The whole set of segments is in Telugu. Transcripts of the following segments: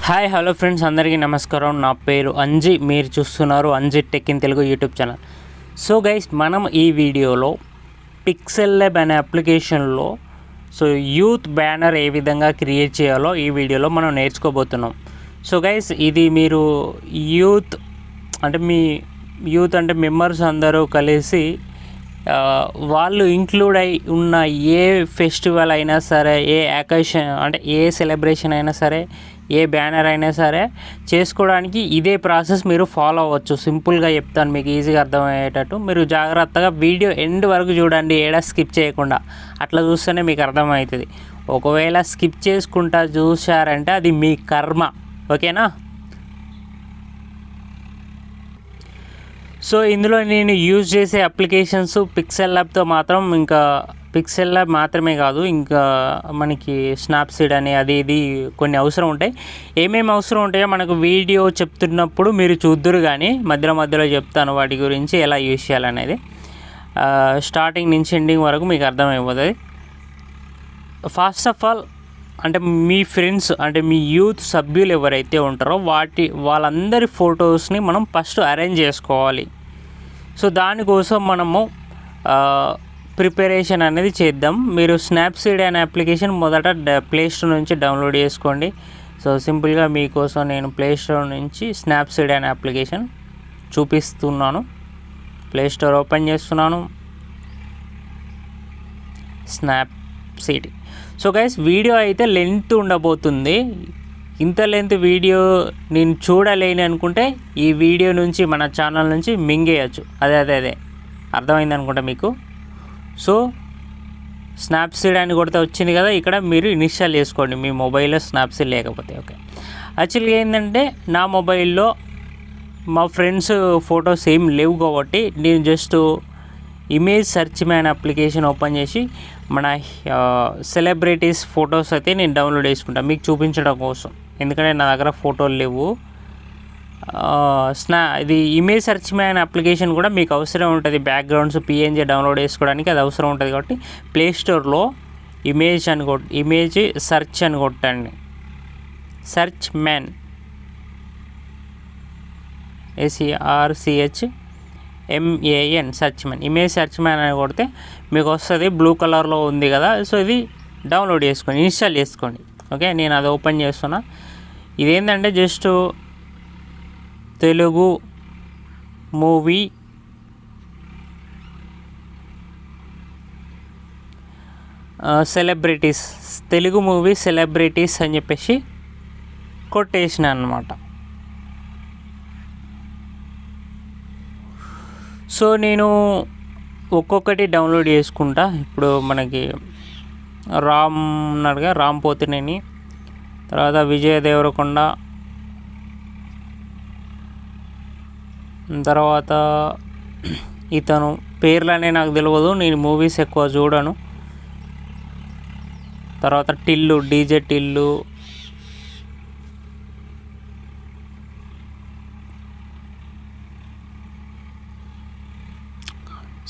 హాయ్ హలో ఫ్రెండ్స్, అందరికీ నమస్కారం. నా పేరు అంజీ. మీరు చూస్తున్నారు Anji tech in Telugu YouTube channel. So guys, మనం ఈ వీడియోలో పిక్సెల్ ల్యాబ్ అనే అప్లికేషన్లో యూత్ బ్యానర్ ఏ విధంగా క్రియేట్ చేయాలో ఈ వీడియోలో మనం నేర్చుకోబోతున్నాం. సో గైస్, ఇది మీరు యూత్ అంటే మెంబర్స్ అందరూ కలిసి వాళ్ళు ఇంక్లూడ్ అయి ఉన్న ఏ ఫెస్టివల్ అయినా సరే, ఏ అకేషన్ అంటే ఏ సెలబ్రేషన్ అయినా సరే, ఏ బ్యానర్ అయినా సరే చేసుకోవడానికి ఇదే ప్రాసెస్ మీరు ఫాలో అవ్వచ్చు. సింపుల్గా చెప్తాను, మీకు ఈజీగా అర్థమయ్యేటట్టు. మీరు జాగ్రత్తగా వీడియో ఎండ్ వరకు చూడండి, ఏడా స్కిప్ చేయకుండా. అట్లా చూస్తేనే మీకు అర్థమవుతుంది. ఒకవేళ స్కిప్ చేసుకుంటా చూసారంటే అది మీ కర్మ. ఓకేనా? సో ఇందులో నేను యూజ్ చేసే అప్లికేషన్స్ పిక్సెల్ ల్యాబ్తో మాత్రం, ఇంకా పిక్సెల్ ల్యాబ్ మాత్రమే కాదు, ఇంకా మనకి స్నాప్సీడ్ అని అది ఇది కొన్ని అవసరం ఉంటాయి. ఏమేమి అవసరం ఉంటాయో మనకు వీడియో చెప్తున్నప్పుడు మీరు చూద్దురు, కానీ మధ్యలో చెప్తాను వాటి గురించి ఎలా యూజ్ చేయాలనేది. స్టార్టింగ్ నుంచి ఎండింగ్ వరకు మీకు అర్థమైపోతుంది. ఫస్ట్ ఆఫ్ ఆల్, అంటే మీ ఫ్రెండ్స్ అంటే మీ యూత్ సభ్యులు ఎవరైతే ఉంటారో వాళ్ళందరి ఫొటోస్ని మనం ఫస్ట్ అరేంజ్ చేసుకోవాలి. సో దానికోసం మనము ప్రిపరేషన్ అనేది చేద్దాం. మీరు స్నాప్సీడ్ అనే అప్లికేషన్ మొదట ప్లే స్టోర్ నుంచి డౌన్లోడ్ చేసుకోండి. సో సింపుల్గా మీకోసం నేను ప్లే స్టోర్ నుంచి స్నాప్సీడ్ అనే అప్లికేషన్ చూపిస్తున్నాను. ప్లే స్టోర్ ఓపెన్ చేస్తున్నాను. స్నాప్సీడ్. సో గైస్, వీడియో అయితే లెంత్ ఉండబోతుంది. ఇంత లెంత్ వీడియో నేను చూడలేని అనుకుంటే ఈ వీడియో నుంచి, మన ఛానల్ నుంచి మింగేయచ్చు. అదే అర్థమైంది అనుకుంటా మీకు. సో స్నాప్సీడ్ అని కొడితే వచ్చింది కదా, ఇక్కడ మీరు ఇన్స్టాల్ చేసుకోండి మీ మొబైల్లో స్నాప్సీడ్ లేకపోతే. ఓకే, యాక్చువల్గా ఏంటంటే నా మొబైల్లో మా ఫ్రెండ్స్ ఫొటోస్ ఏం లేవు కాబట్టి నేను just image search man application open చేసి మన సెలబ్రిటీస్ ఫొటోస్ అయితే నేను డౌన్లోడ్ చేసుకుంటాను మీకు చూపించడం కోసం. ఎందుకంటే నా దగ్గర ఫోటోలు లేవు. ఇది ఇమేజ్ సెర్చ్ మ్యాన్ అప్లికేషన్ కూడా మీకు అవసరం ఉంటుంది. బ్యాక్గ్రౌండ్స్ పిఎన్జీ డౌన్లోడ్ చేసుకోవడానికి అది అవసరం ఉంటుంది. కాబట్టి ప్లే స్టోర్లో ఇమేజ్ సెర్చ్ అని కొట్టండి. Search man, SERCHMAN, search man. Image search man అని కొడితే మీకు వస్తుంది. బ్లూ కలర్లో ఉంది కదా. సో ఇది డౌన్లోడ్ చేసుకోండి, ఇన్స్టాల్ చేసుకోండి. ఓకే, నేను అది ఓపెన్ చేస్తున్నా. ఇదేంటంటే just Telugu movie celebrities, Telugu movie celebrities అని చెప్పేసి కొట్టేసిన అన్నమాట. సో నేను ఒక్కొక్కటి డౌన్లోడ్ చేసుకుంటా. ఇప్పుడు మనకి రామ్ ఉన్నాడుగా, రామ్ పోతినేని, తర్వాత విజయ్ దేవరకొండ, తర్వాత ఇతను పేర్లనే నాకు తెలియదు, నేను మూవీస్ ఎక్కువ చూడను. తర్వాత టిల్లు, డీజే టిల్లు,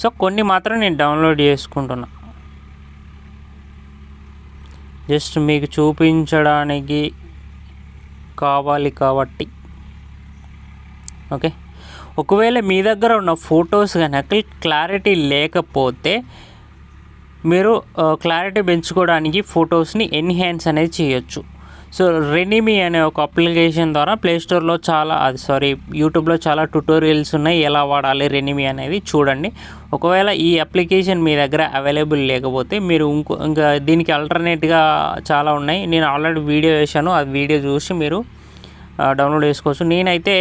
సో కొన్ని మాత్రం నేను డౌన్లోడ్ చేసుకుంటున్నా జస్ట్ మీకు చూపించడానికి కావాలి కాబట్టి. ఓకే, ఒకవేళ మీ దగ్గర ఉన్న ఫొటోస్ కనుక క్లారిటీ లేకపోతే మీరు క్లారిటీ పెంచుకోవడానికి ఫొటోస్ని ఎన్హాన్స్ అనేది చేయొచ్చు. సో రెనిమీ అనే ఒక అప్లికేషన్ ద్వారా ప్లేస్టోర్లో యూట్యూబ్లో చాలా ట్యుటోరియల్స్ ఉన్నాయి ఎలా వాడాలి రెనిమీ అనేది చూడండి. ఒకవేళ ఈ అప్లికేషన్ మీ దగ్గర అవైలబుల్ లేకపోతే మీరు ఇంకా దీనికి ఆల్టర్నేట్గా చాలా ఉన్నాయి. నేను ఆల్రెడీ వీడియో వేసాను, ఆ వీడియో చూసి మీరు డౌన్లోడ్ చేసుకోవచ్చు. నేనైతే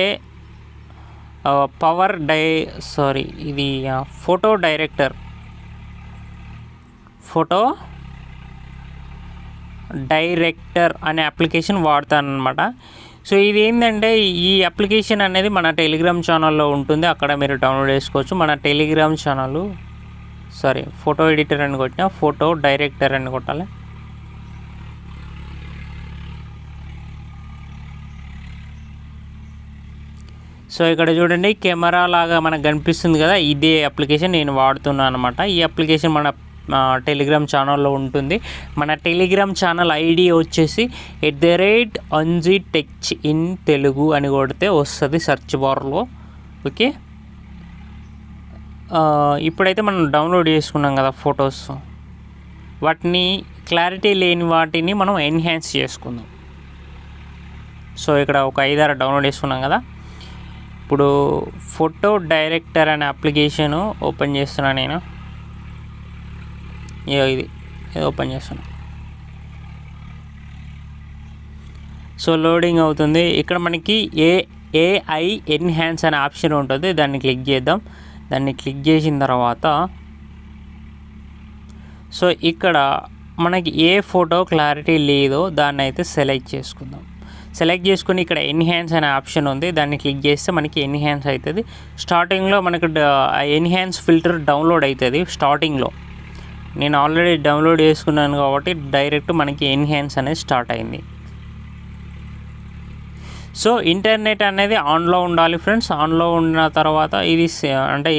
ఇది ఫోటో డైరెక్టర్ అనే అప్లికేషన్ వాడతాను అనమాట. సో ఇది ఏంటంటే ఈ అప్లికేషన్ అనేది మన టెలిగ్రామ్ ఛానల్లో ఉంటుంది, అక్కడ మీరు డౌన్లోడ్ చేసుకోవచ్చు. మన టెలిగ్రామ్ ఛానల్ ఫోటో ఎడిటర్ అని కొట్టినా ఫోటో డైరెక్టర్ అని కొట్టాలి. సో ఇక్కడ చూడండి, కెమెరా లాగా మనకు కనిపిస్తుంది కదా, ఇదే అప్లికేషన్ నేను వాడుతున్నాను అనమాట. ఈ అప్లికేషన్ మన టెలిగ్రామ్ ఛానల్లో ఉంటుంది. మన టెలిగ్రామ్ ఛానల్ ఐడి వచ్చేసి @anji_tech_in_telugu అని కొడితే వస్తుంది సెర్చ్ బార్లో. ఓకే, ఇప్పుడైతే మనం డౌన్లోడ్ చేసుకున్నాం కదా ఫొటోస్, వాటిని క్లారిటీ లేని వాటిని మనం ఎన్హాన్స్ చేసుకుందాం. సో ఇక్కడ ఒక 5-6 డౌన్లోడ్ చేసుకున్నాం కదా. ఇప్పుడు ఫోటో డైరెక్టర్ అనే అప్లికేషను ఓపెన్ చేస్తున్నాను నేను. ఇది ఓపెన్ చేస్తున్నాను. సో లోడింగ్ అవుతుంది. ఇక్కడ మనకి ఏఐ ఎన్హాన్స్ అనే ఆప్షన్ ఉంటుంది, దాన్ని క్లిక్ చేద్దాం. దాన్ని క్లిక్ చేసిన తర్వాత సో ఇక్కడ మనకి ఏ ఫోటో క్లారిటీ లేదో దాన్ని అయితే సెలెక్ట్ చేసుకుందాం. సెలెక్ట్ చేసుకుని ఇక్కడ ఎన్హాన్స్ అనే ఆప్షన్ ఉంది, దాన్ని క్లిక్ చేస్తే మనకి ఎన్హాన్స్ అవుతుంది. స్టార్టింగ్లో మనకు ఎన్హాన్స్ ఫిల్టర్ డౌన్లోడ్ అవుతుంది. స్టార్టింగ్లో నేను ఆల్రెడీ డౌన్లోడ్ చేసుకున్నాను కాబట్టి డైరెక్ట్ మనకి ఎన్హాన్స్ అనేది స్టార్ట్ అయింది. సో ఇంటర్నెట్ అనేది ఆన్లో ఉండాలి ఫ్రెండ్స్. ఆన్లో ఉన్న తర్వాత ఇది అంటే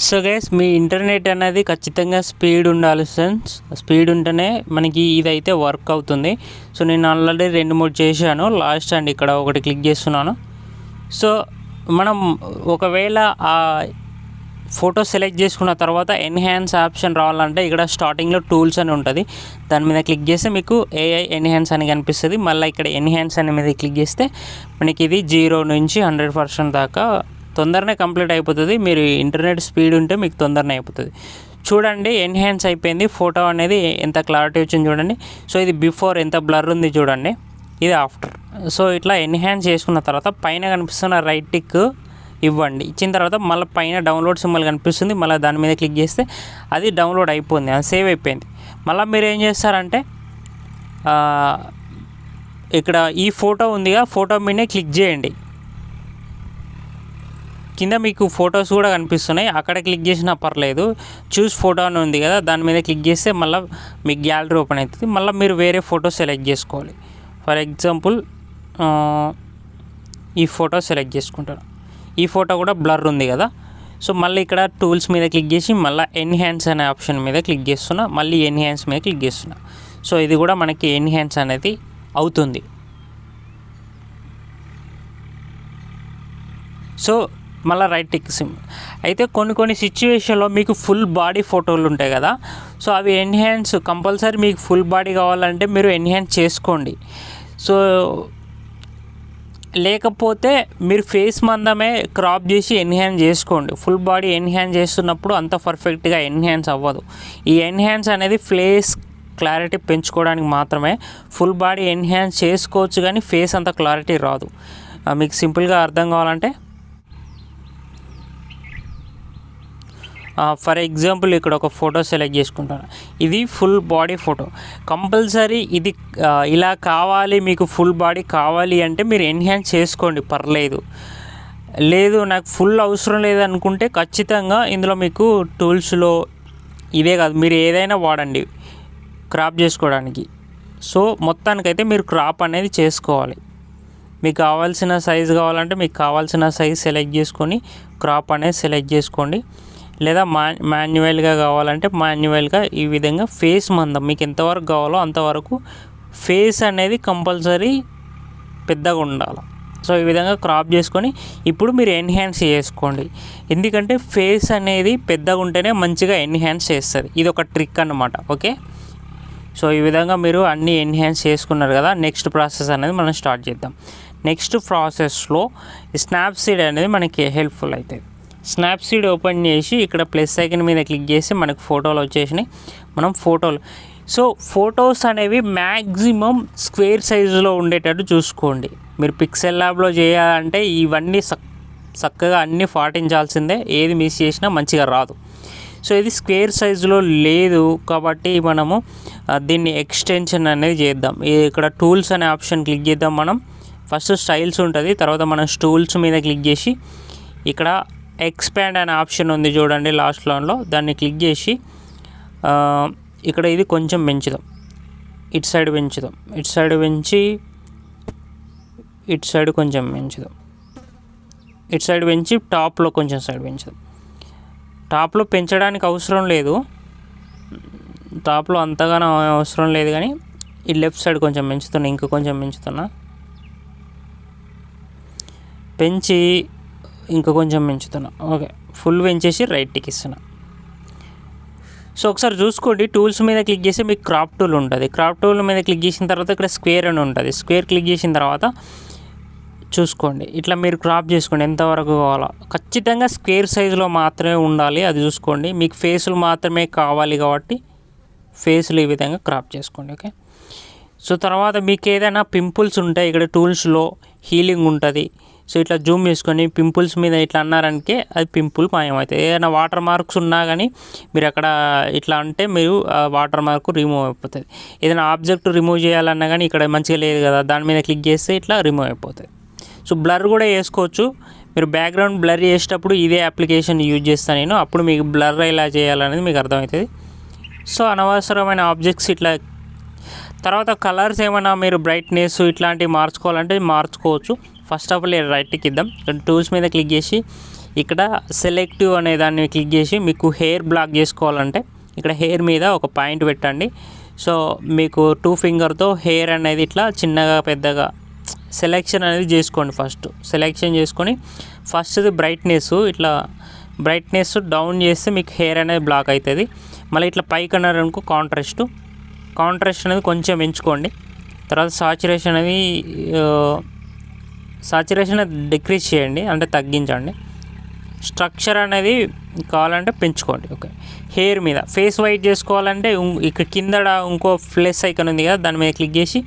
సో గైస్ మీ ఇంటర్నెట్ అనేది ఖచ్చితంగా స్పీడ్ ఉండాలి ఫ్రెండ్స్. స్పీడ్ ఉంటేనే మనకి ఇదైతే వర్క్ అవుతుంది. సో నేను ఆల్రెడీ 2-3 చేశాను. లాస్ట్ అండ్ ఇక్కడ ఒకటి క్లిక్ చేస్తున్నాను. సో మనం ఒకవేళ ఆ ఫోటో సెలెక్ట్ చేసుకున్న తర్వాత ఎన్హాన్స్ ఆప్షన్ రావాలంటే ఇక్కడ స్టార్టింగ్లో టూల్స్ అని ఉంటుంది, దాని మీద క్లిక్ చేస్తే మీకు ఏఐ ఎన్హాన్స్ అని కనిపిస్తుంది. మళ్ళీ ఇక్కడ ఎన్హాన్స్ అని మీద క్లిక్ చేస్తే మనకి ఇది 0 నుంచి 100% దాకా తొందరనే కంప్లీట్ అయిపోతుంది. మీరు ఇంటర్నెట్ స్పీడ్ ఉంటే మీకు తొందరనే అయిపోతుంది. చూడండి ఎన్హాన్స్ అయిపోయింది. ఫోటో అనేది ఎంత క్లారిటీ వచ్చింది చూడండి. సో ఇది బిఫోర్ ఎంత బ్లర్ ఉంది చూడండి, ఇది ఆఫ్టర్. సో ఇట్లా ఎన్హాన్స్ చేసుకున్న తర్వాత పైన కనిపిస్తున్న రైట్ టిక్ ఇవ్వండి. ఇచ్చిన తర్వాత మళ్ళీ పైన డౌన్లోడ్ సింబల్ కనిపిస్తుంది, మళ్ళీ దాని మీద క్లిక్ చేస్తే అది డౌన్లోడ్ అయిపోయింది, అది సేవ్ అయిపోయింది. మళ్ళీ మీరు ఏం చేస్తారంటే ఇక్కడ ఈ ఫోటో ఉందిగా, ఫోటో మీదే క్లిక్ చేయండి. కింద మీకు ఫొటోస్ కూడా కనిపిస్తున్నాయి, అక్కడ క్లిక్ చేసినా పర్లేదు. చూస్ ఫోటో అని ఉంది కదా, దాని మీద క్లిక్ చేస్తే మళ్ళీ మీకు గ్యాలరీ ఓపెన్ అవుతుంది. మళ్ళీ మీరు వేరే ఫోటో సెలెక్ట్ చేసుకోవాలి. ఫర్ ఎగ్జాంపుల్ ఈ ఫోటో సెలెక్ట్ చేసుకుంటాను. ఈ ఫోటో కూడా బ్లర్ ఉంది కదా. సో మళ్ళీ ఇక్కడ టూల్స్ మీద క్లిక్ చేసి మళ్ళీ ఎన్హాన్స్ అనే ఆప్షన్ మీద క్లిక్ చేస్తున్నా, మళ్ళీ ఎన్హాన్స్ మీద క్లిక్ చేస్తున్నా. సో ఇది కూడా మనకి ఎన్హాన్స్ అనేది అవుతుంది. సో మళ్ళీ రైట్ టిక్ సిమ్. అయితే కొన్ని సిచ్యువేషన్లో మీకు ఫుల్ బాడీ ఫోటోలు ఉంటాయి కదా, సో అవి ఎన్హాన్స్ కంపల్సరీ. మీకు ఫుల్ బాడీ కావాలంటే మీరు ఎన్హాన్స్ చేసుకోండి. సో లేకపోతే మీరు ఫేస్ మందమే క్రాప్ చేసి ఎన్హాన్స్ చేసుకోండి. ఫుల్ బాడీ ఎన్హాన్స్ చేస్తున్నప్పుడు అంత పర్ఫెక్ట్గా ఎన్హాన్స్ అవ్వదు. ఈ ఎన్హాన్స్ అనేది ఫేస్ క్లారిటీ పెంచుకోవడానికి మాత్రమే. ఫుల్ బాడీ ఎన్హాన్స్ చేసుకోవచ్చు కానీ ఫేస్ అంత క్లారిటీ రాదు. మీకు సింపుల్గా అర్థం కావాలంటే ఫర్ ఎగ్జాంపుల్ ఇక్కడ ఒక ఫోటో సెలెక్ట్ చేసుకుంటాను. ఇది ఫుల్ బాడీ ఫోటో. కంపల్సరీ ఇది ఇలా కావాలి, మీకు ఫుల్ బాడీ కావాలి అంటే మీరు ఎన్హాన్స్ చేసుకోండి, పర్లేదు. లేదు నాకు ఫుల్ అవసరం లేదనుకుంటే ఖచ్చితంగా ఇందులో మీకు టూల్స్లో ఇదే కాదు, మీరు ఏదైనా వాడండి క్రాప్ చేసుకోవడానికి. సో మొత్తానికైతే మీరు క్రాప్ అనేది చేసుకోవాలి. మీకు కావాల్సిన సైజు కావాలంటే మీకు కావాల్సిన సైజ్ సెలెక్ట్ చేసుకొని క్రాప్ అనేది సెలెక్ట్ చేసుకోండి. లేదా మాన్యువల్గా కావాలంటే మాన్యువల్గా ఈ విధంగా ఫేస్ మందం మీకు ఎంతవరకు కావాలో అంతవరకు ఫేస్ అనేది కంపల్సరీ పెద్దగా ఉండాలి. సో ఈ విధంగా క్రాప్ చేసుకొని ఇప్పుడు మీరు ఎన్హాన్స్ చేసుకోండి. ఎందుకంటే ఫేస్ అనేది పెద్దగా ఉంటేనే మంచిగా ఎన్హాన్స్ చేస్తుంది. ఇది ఒక ట్రిక్ అన్నమాట. ఓకే, సో ఈ విధంగా మీరు అన్నీ ఎన్హాన్స్ చేసుకున్నారు కదా. నెక్స్ట్ ప్రాసెస్ అనేది మనం స్టార్ట్ చేద్దాం. నెక్స్ట్ ప్రాసెస్లో స్నాప్సీడ్ అనేది మనకి హెల్ప్ఫుల్ అవుతుంది. స్నాప్సీడ్ ఓపెన్ చేసి ఇక్కడ ప్లస్ ఐకాన్ మీద క్లిక్ చేసి మనకు ఫోటోలు వచ్చేసినాయి. మనం ఫోటోలు సో ఫొటోస్ అనేవి మ్యాక్సిమం స్క్వేర్ సైజులో ఉండేటట్టు చూసుకోండి. మీరు పిక్సెల్ ల్యాబ్లో చేయాలంటే ఇవన్నీ చక్కగా అన్నీ పాటించాల్సిందే, ఏది మిస్ చేసినా మంచిగా రాదు. సో ఇది స్క్వేర్ సైజులో లేదు కాబట్టి మనము దీన్ని ఎక్స్టెన్షన్ అనేది చేద్దాం. ఇక్కడ టూల్స్ అనే ఆప్షన్ క్లిక్ చేద్దాం. మనం ఫస్ట్ స్టైల్స్ ఉంటుంది, తర్వాత మనం టూల్స్ మీద క్లిక్ చేసి ఇక్కడ ఎక్స్పాండ్ అనే ఆప్షన్ ఉంది చూడండి లాస్ట్ లైన్లో, దాన్ని క్లిక్ చేసి ఇక్కడ ఇది కొంచెం పెంచుదాం. ఇటు సైడ్ పెంచుదాం, ఇటు సైడ్ పెంచి ఇటు సైడ్ కొంచెం పెంచుదాం, ఇటు సైడ్ పెంచి టాప్లో కొంచెం సైడ్ పెంచుదాం. టాప్లో పెంచడానికి అవసరం లేదు, టాప్లో అంతగానో అవసరం లేదు, కానీ ఈ లెఫ్ట్ సైడ్ కొంచెం పెంచుతున్నా, ఇంకా కొంచెం పెంచుతున్నా, పెంచి ఇంకా కొంచెం పెంచుతున్నా. ఓకే, ఫుల్ పెంచేసి రైట్కి ఇస్తున్నా. సో ఒకసారి చూసుకోండి, టూల్స్ మీద క్లిక్ చేసి మీకు క్రాప్ టూల్ ఉంటుంది. క్రాప్ టూల్ మీద క్లిక్ చేసిన తర్వాత ఇక్కడ స్క్వేర్ అని ఉంటుంది. స్క్వేర్ క్లిక్ చేసిన తర్వాత చూసుకోండి, ఇట్లా మీరు క్రాప్ చేసుకోండి ఎంతవరకు కావాలో. ఖచ్చితంగా స్క్వేర్ సైజులో మాత్రమే ఉండాలి, అది చూసుకోండి. మీకు ఫేసులు మాత్రమే కావాలి కాబట్టి ఫేసులు ఈ విధంగా క్రాప్ చేసుకోండి. ఓకే, సో తర్వాత మీకు ఏదైనా పింపుల్స్ ఉంటాయి, ఇక్కడ టూల్స్లో హీలింగ్ ఉంటుంది. సో ఇట్లా జూమ్ చేసుకొని పింపుల్స్ మీద ఇట్లా అన్నారంటే అది పింపుల్ మాయమవుతుంది. ఏదైనా వాటర్ మార్క్స్ ఉన్నా కానీ మీరు అక్కడ ఇట్లా అంటే మీరు వాటర్ మార్క్ రిమూవ్ అయిపోతుంది. ఏదైనా ఆబ్జెక్ట్ రిమూవ్ చేయాలన్నా కానీ ఇక్కడ మంచిగా లేదు కదా, దాని మీద క్లిక్ చేస్తే ఇట్లా రిమూవ్ అయిపోతుంది. సో బ్లర్ కూడా చేసుకోవచ్చు. మీరు బ్యాక్గ్రౌండ్ బ్లర్ చేసేటప్పుడు ఇదే అప్లికేషన్ యూజ్ చేస్తాను నేను, అప్పుడు మీకు బ్లర్ ఎలా చేయాలనేది మీకు అర్థమవుతుంది. సో అనవసరమైన ఆబ్జెక్ట్స్ ఇట్లా. తర్వాత కలర్స్ ఏమైనా మీరు బ్రైట్నెస్ ఇట్లాంటివి మార్చుకోవాలంటే మార్చుకోవచ్చు. ఫస్ట్ ఆఫ్ ఆల్ రైట్కి ఇద్దాం, టూల్స్ మీద క్లిక్ చేసి ఇక్కడ సెలెక్టివ్ అనే దాన్ని క్లిక్ చేసి మీకు హెయిర్ బ్లాక్ చేసుకోవాలంటే ఇక్కడ హెయిర్ మీద ఒక పాయింట్ పెట్టండి. సో మీకు 2 ఫింగర్తో హెయిర్ అనేది ఇట్లా చిన్నగా పెద్దగా సెలెక్షన్ అనేది చేసుకోండి. ఫస్ట్ సెలెక్షన్ చేసుకొని ఫస్ట్ది బ్రైట్నెస్ ఇట్లా బ్రైట్నెస్ డౌన్ చేస్తే మీకు హెయిర్ అనేది బ్లాక్ అవుతుంది. మళ్ళీ ఇట్లా పైకి అన్నారనుకో కాంట్రాస్ట్ అనేది కొంచెం ఎంచుకోండి. తర్వాత సాచురేషన్ డిక్రీజ్ చేయండి, అంటే తగ్గించండి. స్ట్రక్చర్ అనేది కావాలంటే పెంచుకోండి. ఓకే, హెయిర్ మీద ఫేస్ వైట్ చేసుకోవాలంటే ఇక్కడ కింద ఇంకో ప్లస్ ఐకాన్ ఉంది కదా, దాని మీద క్లిక్ చేసి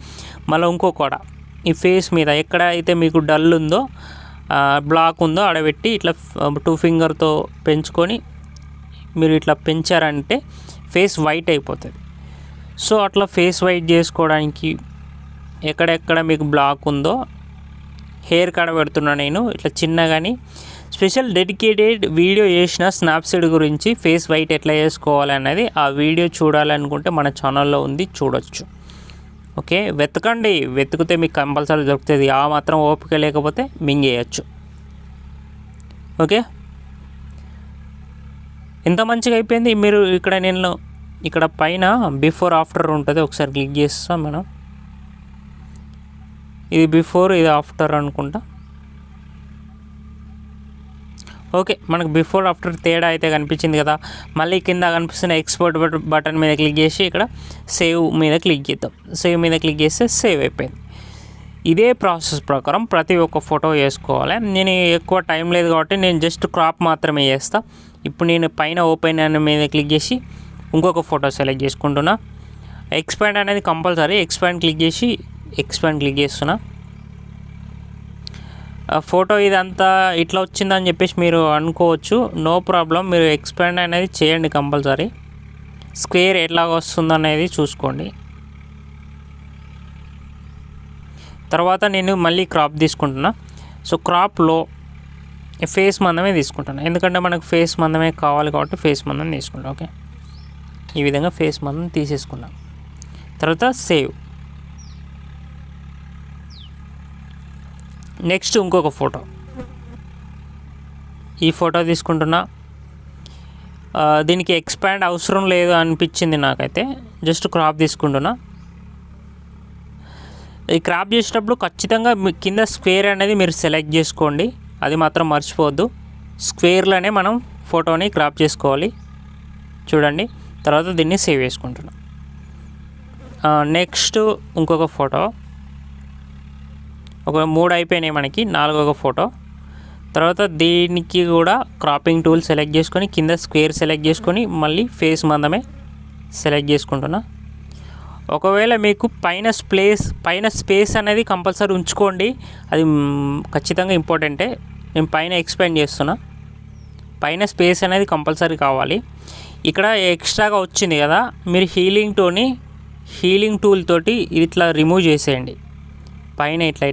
మళ్ళీ ఇంకో కూడా ఈ ఫేస్ మీద ఎక్కడైతే మీకు డల్ ఉందో బ్లాక్ ఉందో ఆడబెట్టి ఇట్లా 2 ఫింగర్తో పెంచుకొని మీరు ఇట్లా పెంచారంటే ఫేస్ వైట్ అయిపోతుంది. సో అట్లా ఫేస్ వైట్ చేసుకోవడానికి ఎక్కడెక్కడ మీకు బ్లాక్ ఉందో హెయిర్ కాడ పెడుతున్నా నేను ఇట్లా చిన్నగాని. స్పెషల్ డెడికేటెడ్ వీడియో చేసిన స్నాప్సీడ్ గురించి ఫేస్ వైట్ ఎట్లా చేసుకోవాలి అనేది ఆ వీడియో చూడాలనుకుంటే మన ఛానల్లో ఉంది, చూడొచ్చు. ఓకే, వెతికితే మీకు కంపల్సరీ దొరుకుతుంది. ఆ మాత్రం ఓపిక లేకపోతే మింగేయచ్చు. ఓకే, ఎంత మంచిగా అయిపోయింది. మీరు ఇక్కడ పైన బిఫోర్ ఆఫ్టర్ ఉంటుంది, ఒకసారి క్లిక్ చేస్తాం మనం. ఇది బిఫోర్, ఇది ఆఫ్టర్ అనుకుంటా. ఓకే, మనకు బిఫోర్ ఆఫ్టర్ తేడా అయితే కనిపించింది కదా. మళ్ళీ కింద కనిపిస్తున్న ఎక్స్పోర్ట్ బటన్ మీద క్లిక్ చేసి ఇక్కడ సేవ్ మీద క్లిక్ చేద్దాం. సేవ్ మీద క్లిక్ చేస్తే సేవ్ అయిపోయింది. ఇదే ప్రాసెస్ ప్రకారం ప్రతి ఒక్క ఫోటో వేసుకోవాలి. నేను ఎక్కువ టైం లేదు కాబట్టి నేను జస్ట్ క్రాప్ మాత్రమే చేస్తాను. ఇప్పుడు నేను పైన ఓపెన్ అనే మీద క్లిక్ చేసి ఇంకొక ఫోటో సెలెక్ట్ చేసుకుంటున్నా. ఎక్స్పాండ్ అనేది కంపల్సరీ, ఎక్స్పాండ్ క్లిక్ చేస్తున్నా. ఫోటో ఇదంతా ఇట్లా వచ్చిందని చెప్పేసి మీరు అనుకోవచ్చు, నో ప్రాబ్లం. మీరు ఎక్స్పాండ్ అనేది చేయండి కంపల్సరీ. స్క్వేర్ ఎట్లా వస్తుందనేది చూసుకోండి. తర్వాత నేను మళ్ళీ క్రాప్ తీసుకుంటున్నా. సో క్రాప్లో ఫేస్ మందమే తీసుకుంటాను, ఎందుకంటే మనకు ఫేస్ మందమే కావాలి కాబట్టి ఫేస్ మందం తీసుకుంటాం. ఓకే, ఈ విధంగా ఫేస్ మందం తీసేసుకున్నాం. తర్వాత సేవ్. నెక్స్ట్ ఇంకొక ఫోటో, ఈ ఫోటో తీసుకుంటున్నా. దీనికి ఎక్స్పాండ్ అవసరం లేదు అనిపించింది నాకైతే, జస్ట్ క్రాప్ తీసుకుంటున్నా. ఈ క్రాప్ చేసేటప్పుడు ఖచ్చితంగా కింద స్క్వేర్ అనేది మీరు సెలెక్ట్ చేసుకోండి, అది మాత్రం మర్చిపోవద్దు. స్క్వేర్లోనే మనం ఫోటోని క్రాప్ చేసుకోవాలి, చూడండి. తర్వాత దీన్ని సేవ్ చేసుకుంటున్నాం. నెక్స్ట్ ఇంకొక ఫోటో, ఒక 3 అయిపోయినాయి మనకి, 4వ ఫోటో. తర్వాత దీనికి కూడా క్రాపింగ్ టూల్ సెలెక్ట్ చేసుకొని కింద స్క్వేర్ సెలెక్ట్ చేసుకొని మళ్ళీ ఫేస్ మందమే సెలెక్ట్ చేసుకుంటున్నా. ఒకవేళ మీకు పైన స్పేస్ అనేది కంపల్సరీ ఉంచుకోండి, అది ఖచ్చితంగా ఇంపార్టెంటే. నేను పైన ఎక్స్పాండ్ చేస్తున్నా, పైన స్పేస్ అనేది కంపల్సరీ కావాలి. ఇక్కడ ఎక్స్ట్రాగా వచ్చింది కదా, మీరు హీలింగ్ టూల్ తోటి ఇట్లా రిమూవ్ చేసేయండి. పైన ఇట్లా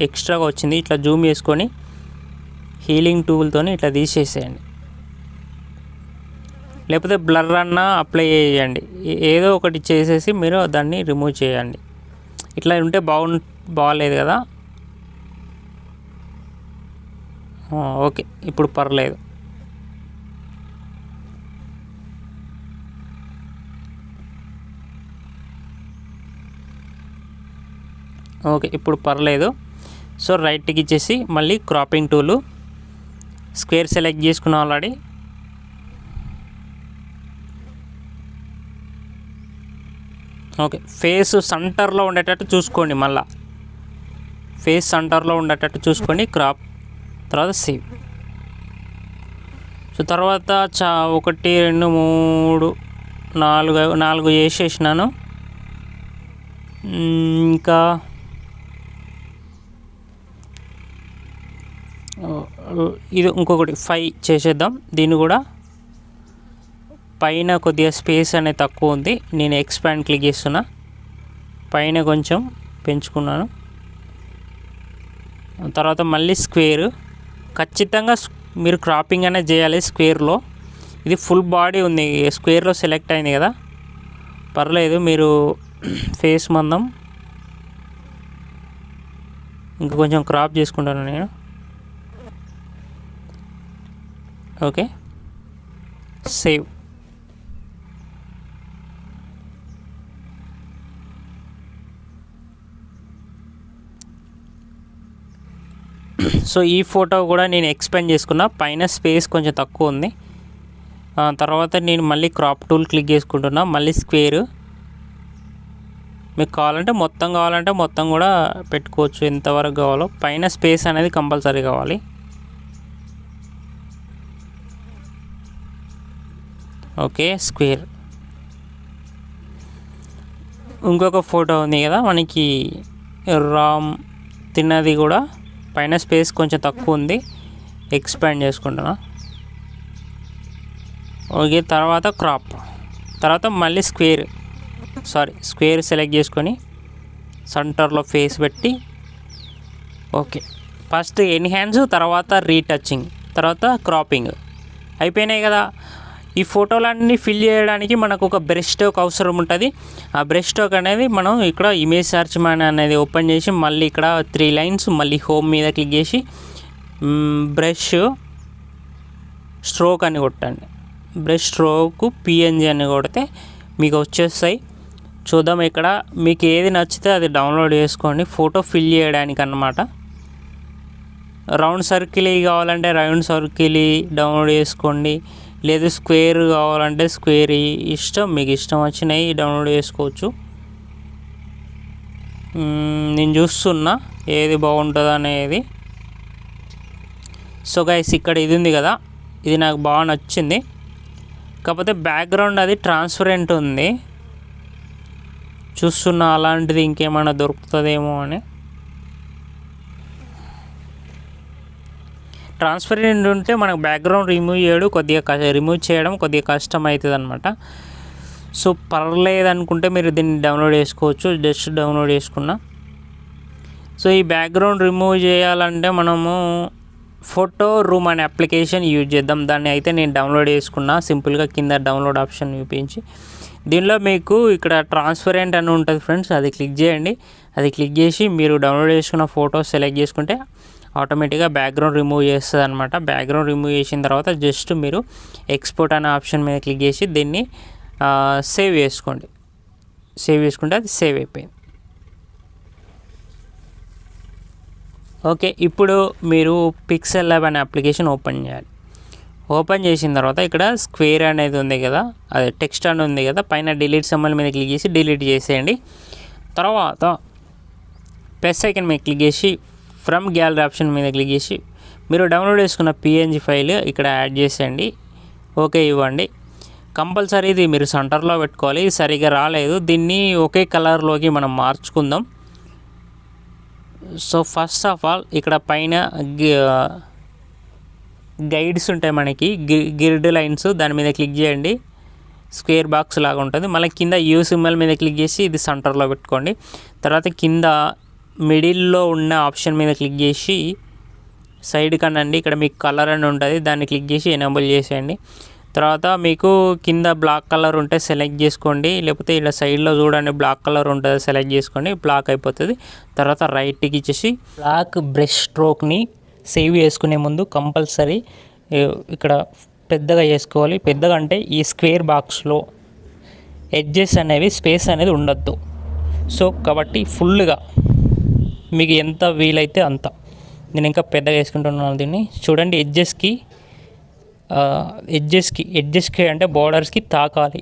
ఎక్స్ట్రాగా వచ్చింది, ఇట్లా జూమ్ చేసుకొని హీలింగ్ టూల్తో ఇట్లా తీసేసేయండి. లేకపోతే బ్లర్ అన్నా అప్లై చేయండి, ఏదో ఒకటి చేసేసి మీరు దాన్ని రిమూవ్ చేయండి. ఇట్లా ఉంటే బాగాలేదు కదా. ఓకే, ఇప్పుడు పర్లేదు. ఓకే, ఇప్పుడు పర్లేదు. సో రైట్కి ఇచ్చేసి మళ్ళీ క్రాపింగ్ టూలు స్క్వేర్ సెలెక్ట్ చేసుకున్నాం ఆల్రెడీ. ఓకే, ఫేస్ సెంటర్లో ఉండేటట్టు చూసుకోండి. మళ్ళీ ఫేస్ సెంటర్లో ఉండేటట్టు చూసుకోండి. క్రాప్ తర్వాత సేవ్. సో తర్వాత 1 2 3 4 చేసేసినాను. ఇంకా ఇది ఇంకొకటి 5 చేసేద్దాం. దీన్ని కూడా పైన కొద్దిగా స్పేస్ అనేది తక్కువ ఉంది. నేను ఎక్స్పాండ్ క్లిక్ చేస్తున్నా, పైన కొంచెం పెంచుకున్నాను. తర్వాత మళ్ళీ స్క్వేర్. ఖచ్చితంగా మీరు క్రాపింగ్ అనేది చేయాలి స్క్వేర్లో. ఇది ఫుల్ బాడీ ఉంది, స్క్వేర్లో సెలెక్ట్ అయింది కదా, పర్లేదు. మీరు ఫేస్ మందం ఇంకా కొంచెం క్రాప్ చేసుకుంటాను నేను. Okay, save. సో ఈ ఫోటో కూడా నేను ఎక్స్పాండ్ చేసుకున్నా, పైన స్పేస్ కొంచెం తక్కువ ఉంది. తర్వాత నేను మళ్ళీ క్రాప్ టూల్ క్లిక్ చేసుకుంటున్నా, మళ్ళీ స్క్వేర్. మీకు కావాలంటే మొత్తం కూడా పెట్టుకోవచ్చు, ఎంతవరకు కావాలో. పైన స్పేస్ అనేది కంపల్సరీ కావాలి. Okay, square. ఇంకొక ఫోటో ఉంది కదా మనకి, రామ్ తిన్నది కూడా పైన స్పేస్ కొంచెం తక్కువ ఉంది, ఎక్స్పాండ్ చేసుకుంటున్నా. ఓకే, తర్వాత క్రాప్. తర్వాత మళ్ళీ స్క్వేర్ సెలెక్ట్ చేసుకొని సెంటర్లో ఫేస్ పెట్టి. ఓకే, ఫస్ట్ ఎన్హాన్స్, తర్వాత రీటచింగ్, తర్వాత క్రాపింగ్ అయిపోయినాయి కదా. ఈ ఫోటోలన్నీ ఫిల్ చేయడానికి మనకు ఒక బ్రష్ స్ట్రోక్ అవసరం ఉంటుంది. ఆ బ్రష్ స్ట్రోక్ అనేది మనం ఇక్కడ ఇమేజ్ సెర్చ్ మ్యాన్ అనేది ఓపెన్ చేసి మళ్ళీ ఇక్కడ 3 లైన్స్, మళ్ళీ హోమ్ మీద క్లిక్ చేసి బ్రష్ స్ట్రోక్ అని కొట్టండి. బ్రష్ స్ట్రోక్ పిఎన్జీ అని కొడితే మీకు వచ్చేస్తాయి. చూద్దాం, ఇక్కడ మీకు ఏది నచ్చితే అది డౌన్లోడ్ చేసుకోండి, ఫోటో ఫిల్ చేయడానికి అన్నమాట. రౌండ్ సర్కిల్ కావాలంటే రౌండ్ సర్కిల్ డౌన్లోడ్ చేసుకోండి, లేదు స్క్వేర్ కావాలంటే స్క్వేర్, ఇష్టం మీకు ఇష్టం వచ్చినాయి డౌన్లోడ్ చేసుకోవచ్చు. నేను చూస్తున్నా ఏది బాగుంటుంది అనేది. సో గైస్, ఇక్కడ ఇది ఉంది కదా, ఇది నాకు బాగా నచ్చింది. కాకపోతే బ్యాక్గ్రౌండ్ అది ట్రాన్స్పరెంట్ ఉంది. చూస్తున్నా అలాంటిది ఇంకేమైనా దొరుకుతుందేమో అని. ట్రాన్స్పరెంట్ ఉంటే మనకు బ్యాక్గ్రౌండ్ రిమూవ్ చేయడం కొద్దిగా కష్టం అవుతుంది అనమాట. సో పర్లేదు అనుకుంటే మీరు దీన్ని డౌన్లోడ్ చేసుకోవచ్చు, జస్ట్ డౌన్లోడ్ చేసుకున్నా. సో ఈ బ్యాక్గ్రౌండ్ రిమూవ్ చేయాలంటే మనము ఫోటో రూమ్ అనే అప్లికేషన్ యూజ్ చేద్దాం. దాన్ని అయితే నేను డౌన్లోడ్ చేసుకున్నా, సింపుల్గా కింద డౌన్లోడ్ ఆప్షన్ చూపించి. దీనిలో మీకు ఇక్కడ ట్రాన్స్పరెంట్ అని ఉంటుంది ఫ్రెండ్స్, అది క్లిక్ చేయండి. అది క్లిక్ చేసి మీరు డౌన్లోడ్ చేసుకున్న ఫోటో సెలెక్ట్ చేసుకుంటే ఆటోమేటిక్గా బ్యాక్గ్రౌండ్ రిమూవ్ చేస్తుంది అనమాట. బ్యాక్గ్రౌండ్ రిమూవ్ చేసిన తర్వాత జస్ట్ మీరు ఎక్స్పోర్ట్ అనే ఆప్షన్ మీద క్లిక్ చేసి దీన్ని సేవ్ చేసుకోండి. సేవ్ చేసుకుంటే అది సేవ్ అయిపోయింది. ఓకే, ఇప్పుడు మీరు పిక్సెల్ ల్యాబ్ అనే అప్లికేషన్ ఓపెన్ చేయాలి. ఓపెన్ చేసిన తర్వాత ఇక్కడ స్క్వేర్ అనేది ఉంది కదా, అదే టెక్స్ట్ అని ఉంది కదా, పైన డిలీట్ సింబల్ మీద క్లిక్ చేసి డిలీట్ చేసేయండి. తర్వాత ప్లస్ ఐకాన్ మీద క్లిక్ చేసి ఫ్రమ్ గ్యాలరీ ఆప్షన్ మీద క్లిక్ చేసి మీరు డౌన్లోడ్ చేసుకున్న పిఎన్జీ ఫైల్ ఇక్కడ యాడ్ చేసేయండి. ఓకే ఇవ్వండి. కంపల్సరీ ఇది మీరు సెంటర్లో పెట్టుకోవాలి. ఇది సరిగా రాలేదు, దీన్ని ఒకే కలర్లోకి మనం మార్చుకుందాం. సో ఫస్ట్ ఆఫ్ ఆల్ ఇక్కడ పైన గైడ్స్ ఉంటాయి మనకి, గ్రిడ్ లైన్స్, దాని మీద క్లిక్ చేయండి. స్క్వేర్ బాక్స్ లాగా ఉంటుంది. మళ్ళీ కింద యూ సింబల్ మీద క్లిక్ చేసి ఇది సెంటర్లో పెట్టుకోండి. తర్వాత కింద మిడిల్లో ఉన్న ఆప్షన్ మీద క్లిక్ చేసి సైడ్ కనండి, ఇక్కడ మీకు కలర్ అని ఉంటుంది, దాన్ని క్లిక్ చేసి ఎనేబుల్ చేసేయండి. తర్వాత మీకు కింద బ్లాక్ కలర్ ఉంటే సెలెక్ట్ చేసుకోండి, లేకపోతే ఇలా సైడ్లో చూడండి బ్లాక్ కలర్ ఉంటుంది, సెలెక్ట్ చేసుకోండి, బ్లాక్ అయిపోతుంది. తర్వాత రైట్కి ఇచ్చేసి బ్లాక్ బ్రష్ స్ట్రోక్ని సేవ్ చేసుకునే ముందు కంపల్సరీ ఇక్కడ పెద్దగా చేసుకోవాలి. పెద్దగా అంటే ఈ స్క్వేర్ బాక్స్లో ఎడ్జెస్ అనేవి స్పేస్ అనేది ఉండద్దు. సో కాబట్టి ఫుల్గా మీకు ఎంత వీలైతే అంత. నేను ఇంకా పెద్దగా వేసుకుంటున్నాను దీన్ని. చూడండి, ఎడ్జెస్కి అంటే బార్డర్స్కి తాకాలి,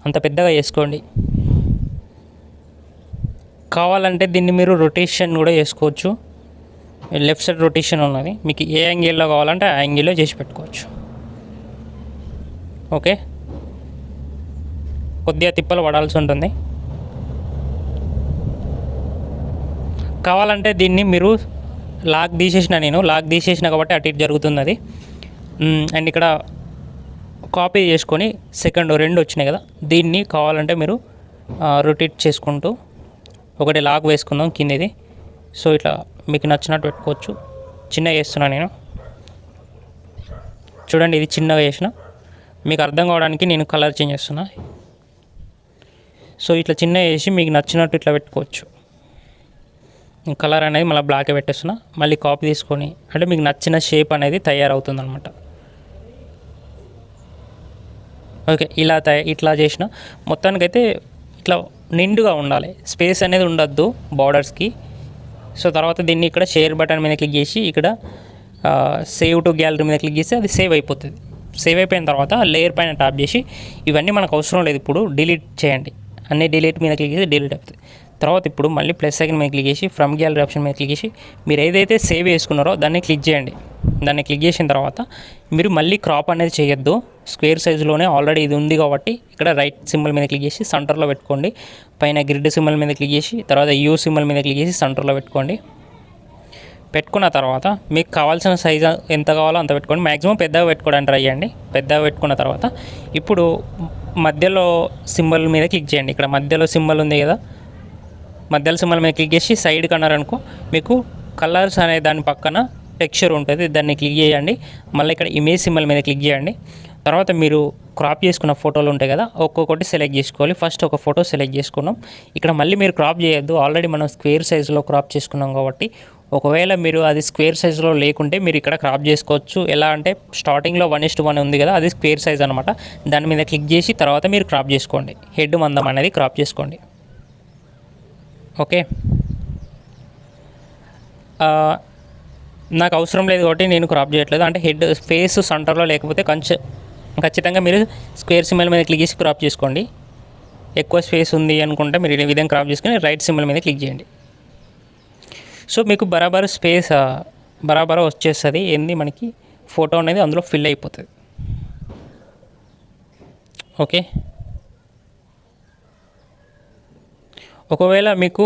అంత పెద్దగా వేసుకోండి. కావాలంటే దీన్ని మీరు రొటేషన్ కూడా చేసుకోవచ్చు. లెఫ్ట్ సైడ్ రొటేషన్ ఉన్నది, మీకు ఏ యాంగిల్లో కావాలంటే ఆ యాంగిల్లో చేసి పెట్టుకోవచ్చు. ఓకే, కొద్దిగా తిప్పలు పడాల్సి ఉంటుంది. కావాలంటే దీన్ని మీరు లాక్ తీసేసిన కాబట్టి అటు ఇటు జరుగుతుంది అది. అండ్ ఇక్కడ కాపీ చేసుకొని సెకండ్ 2 వచ్చినాయి కదా, దీన్ని కావాలంటే మీరు రొటేట్ చేసుకుంటూ ఒకటి లాక్ వేసుకుందాం కిందది. సో ఇట్లా మీకు నచ్చినట్టు పెట్టుకోవచ్చు. చిన్నగా వేస్తున్నా నేను, చూడండి ఇది చిన్నగా వేసిన, మీకు అర్థం కావడానికి నేను కలర్ చేంజ్ చేస్తున్నా. సో ఇట్లా చిన్నగా వేసి మీకు నచ్చినట్టు ఇట్లా పెట్టుకోవచ్చు. కలర్ అనేది మళ్ళీ బ్లాకే పెట్టేస్తున్నా. మళ్ళీ కాపీ తీసుకొని అంటే మీకు నచ్చిన షేప్ అనేది తయారవుతుంది అనమాట. ఓకే, ఇట్లా చేసిన మొత్తానికైతే ఇట్లా నిండుగా ఉండాలి, స్పేస్ అనేది ఉండద్దు బార్డర్స్కి. సో తర్వాత దీన్ని ఇక్కడ షేర్ బటన్ మీద క్లిక్ చేసి ఇక్కడ సేవ్ టు గ్యాలరీ మీద క్లిక్ చేసి అది సేవ్ అయిపోతుంది. సేవ్ అయిపోయిన తర్వాత లేయర్ పైన ట్యాప్ చేసి ఇవన్నీ మనకు అవసరం లేదు, ఇప్పుడు డిలీట్ చేయండి. అన్నీ డిలీట్ మీద క్లిక్ చేసి డిలీట్ అవుతుంది. తర్వాత ఇప్పుడు మళ్ళీ ప్లస్ సెకండ్ మీద క్లిక్ చేసి ఫ్రమ్ గ్యాలరీ ఆప్షన్ మీద క్లిక్ చేసి మీరు ఏదైతే సేవ్ చేసుకున్నారో దాన్ని క్లిక్ చేయండి. దాన్ని క్లిక్ చేసిన తర్వాత మీరు మళ్ళీ క్రాప్ అనేది చేయొద్దు, స్క్వేర్ సైజులోనే ఆల్రెడీ ఇది ఉంది కాబట్టి ఇక్కడ రైట్ సింబల్ మీద క్లిక్ చేసి సెంటర్లో పెట్టుకోండి. పైన గ్రిడ్ సింబల్ మీద క్లిక్ చేసి తర్వాత యూ సింబల్ మీద క్లిక్ చేసి సెంటర్లో పెట్టుకోండి. పెట్టుకున్న తర్వాత మీకు కావాల్సిన సైజు ఎంత కావాలో అంత పెట్టుకోండి. మ్యాక్సిమం పెద్దగా పెట్టుకోవడానికి ట్రై చేయండి. పెద్దగా పెట్టుకున్న తర్వాత ఇప్పుడు మధ్యలో సింబల్ మీద క్లిక్ చేయండి. ఇక్కడ మధ్యలో సింబల్ ఉంది కదా, మధ్యలో సింబల్ మీద క్లిక్ చేసి సైడ్ కన్నారనుకో మీకు కలర్స్ అనే దాని పక్కన టెక్స్చర్ ఉంటుంది, దాన్ని క్లిక్ చేయండి. మళ్ళీ ఇక్కడ ఇమేజ్ సింబల్ మీద క్లిక్ చేయండి. తర్వాత మీరు క్రాప్ చేసుకున్న ఫోటోలు ఉంటాయి కదా, ఒక్కొక్కటి సెలెక్ట్ చేసుకోవాలి. ఫస్ట్ ఒక ఫోటో సెలెక్ట్ చేసుకున్నాం. ఇక్కడ మళ్ళీ మీరు క్రాప్ చేయొద్దు, ఆల్రెడీ మనం స్క్వేర్ సైజులో క్రాప్ చేసుకున్నాం కాబట్టి. ఒకవేళ మీరు అది స్క్వేర్ సైజులో లేకుంటే మీరు ఇక్కడ క్రాప్ చేసుకోవచ్చు. ఎలా అంటే స్టార్టింగ్లో 1:1 ఉంది కదా, అది స్క్వేర్ సైజ్ అనమాట. దాని మీద క్లిక్ చేసి తర్వాత మీరు క్రాప్ చేసుకోండి. హెడ్ మందం అనేది క్రాప్ చేసుకోండి. ఓకే, నాకు అవసరం లేదు కాబట్టి నేను క్రాప్ చేయట్లేదు. అంటే హెడ్ ఫేస్ సెంటర్లో లేకపోతే ఖచ్చితంగా మీరు స్క్వేర్ సింబల్ మీద క్లిక్ చేసి క్రాప్ చేసుకోండి. ఎక్కువ స్పేస్ ఉంది అనుకుంటే మీరు ఈ విధంగా క్రాప్ చేసుకొని రైట్ సింబల్ మీద క్లిక్ చేయండి. సో మీకు బరాబర్ వచ్చేస్తుంది. ఏంది మనకి ఫోటో అనేది అందులో ఫిల్ అయిపోతుంది. ఓకే, ఒకవేళ మీకు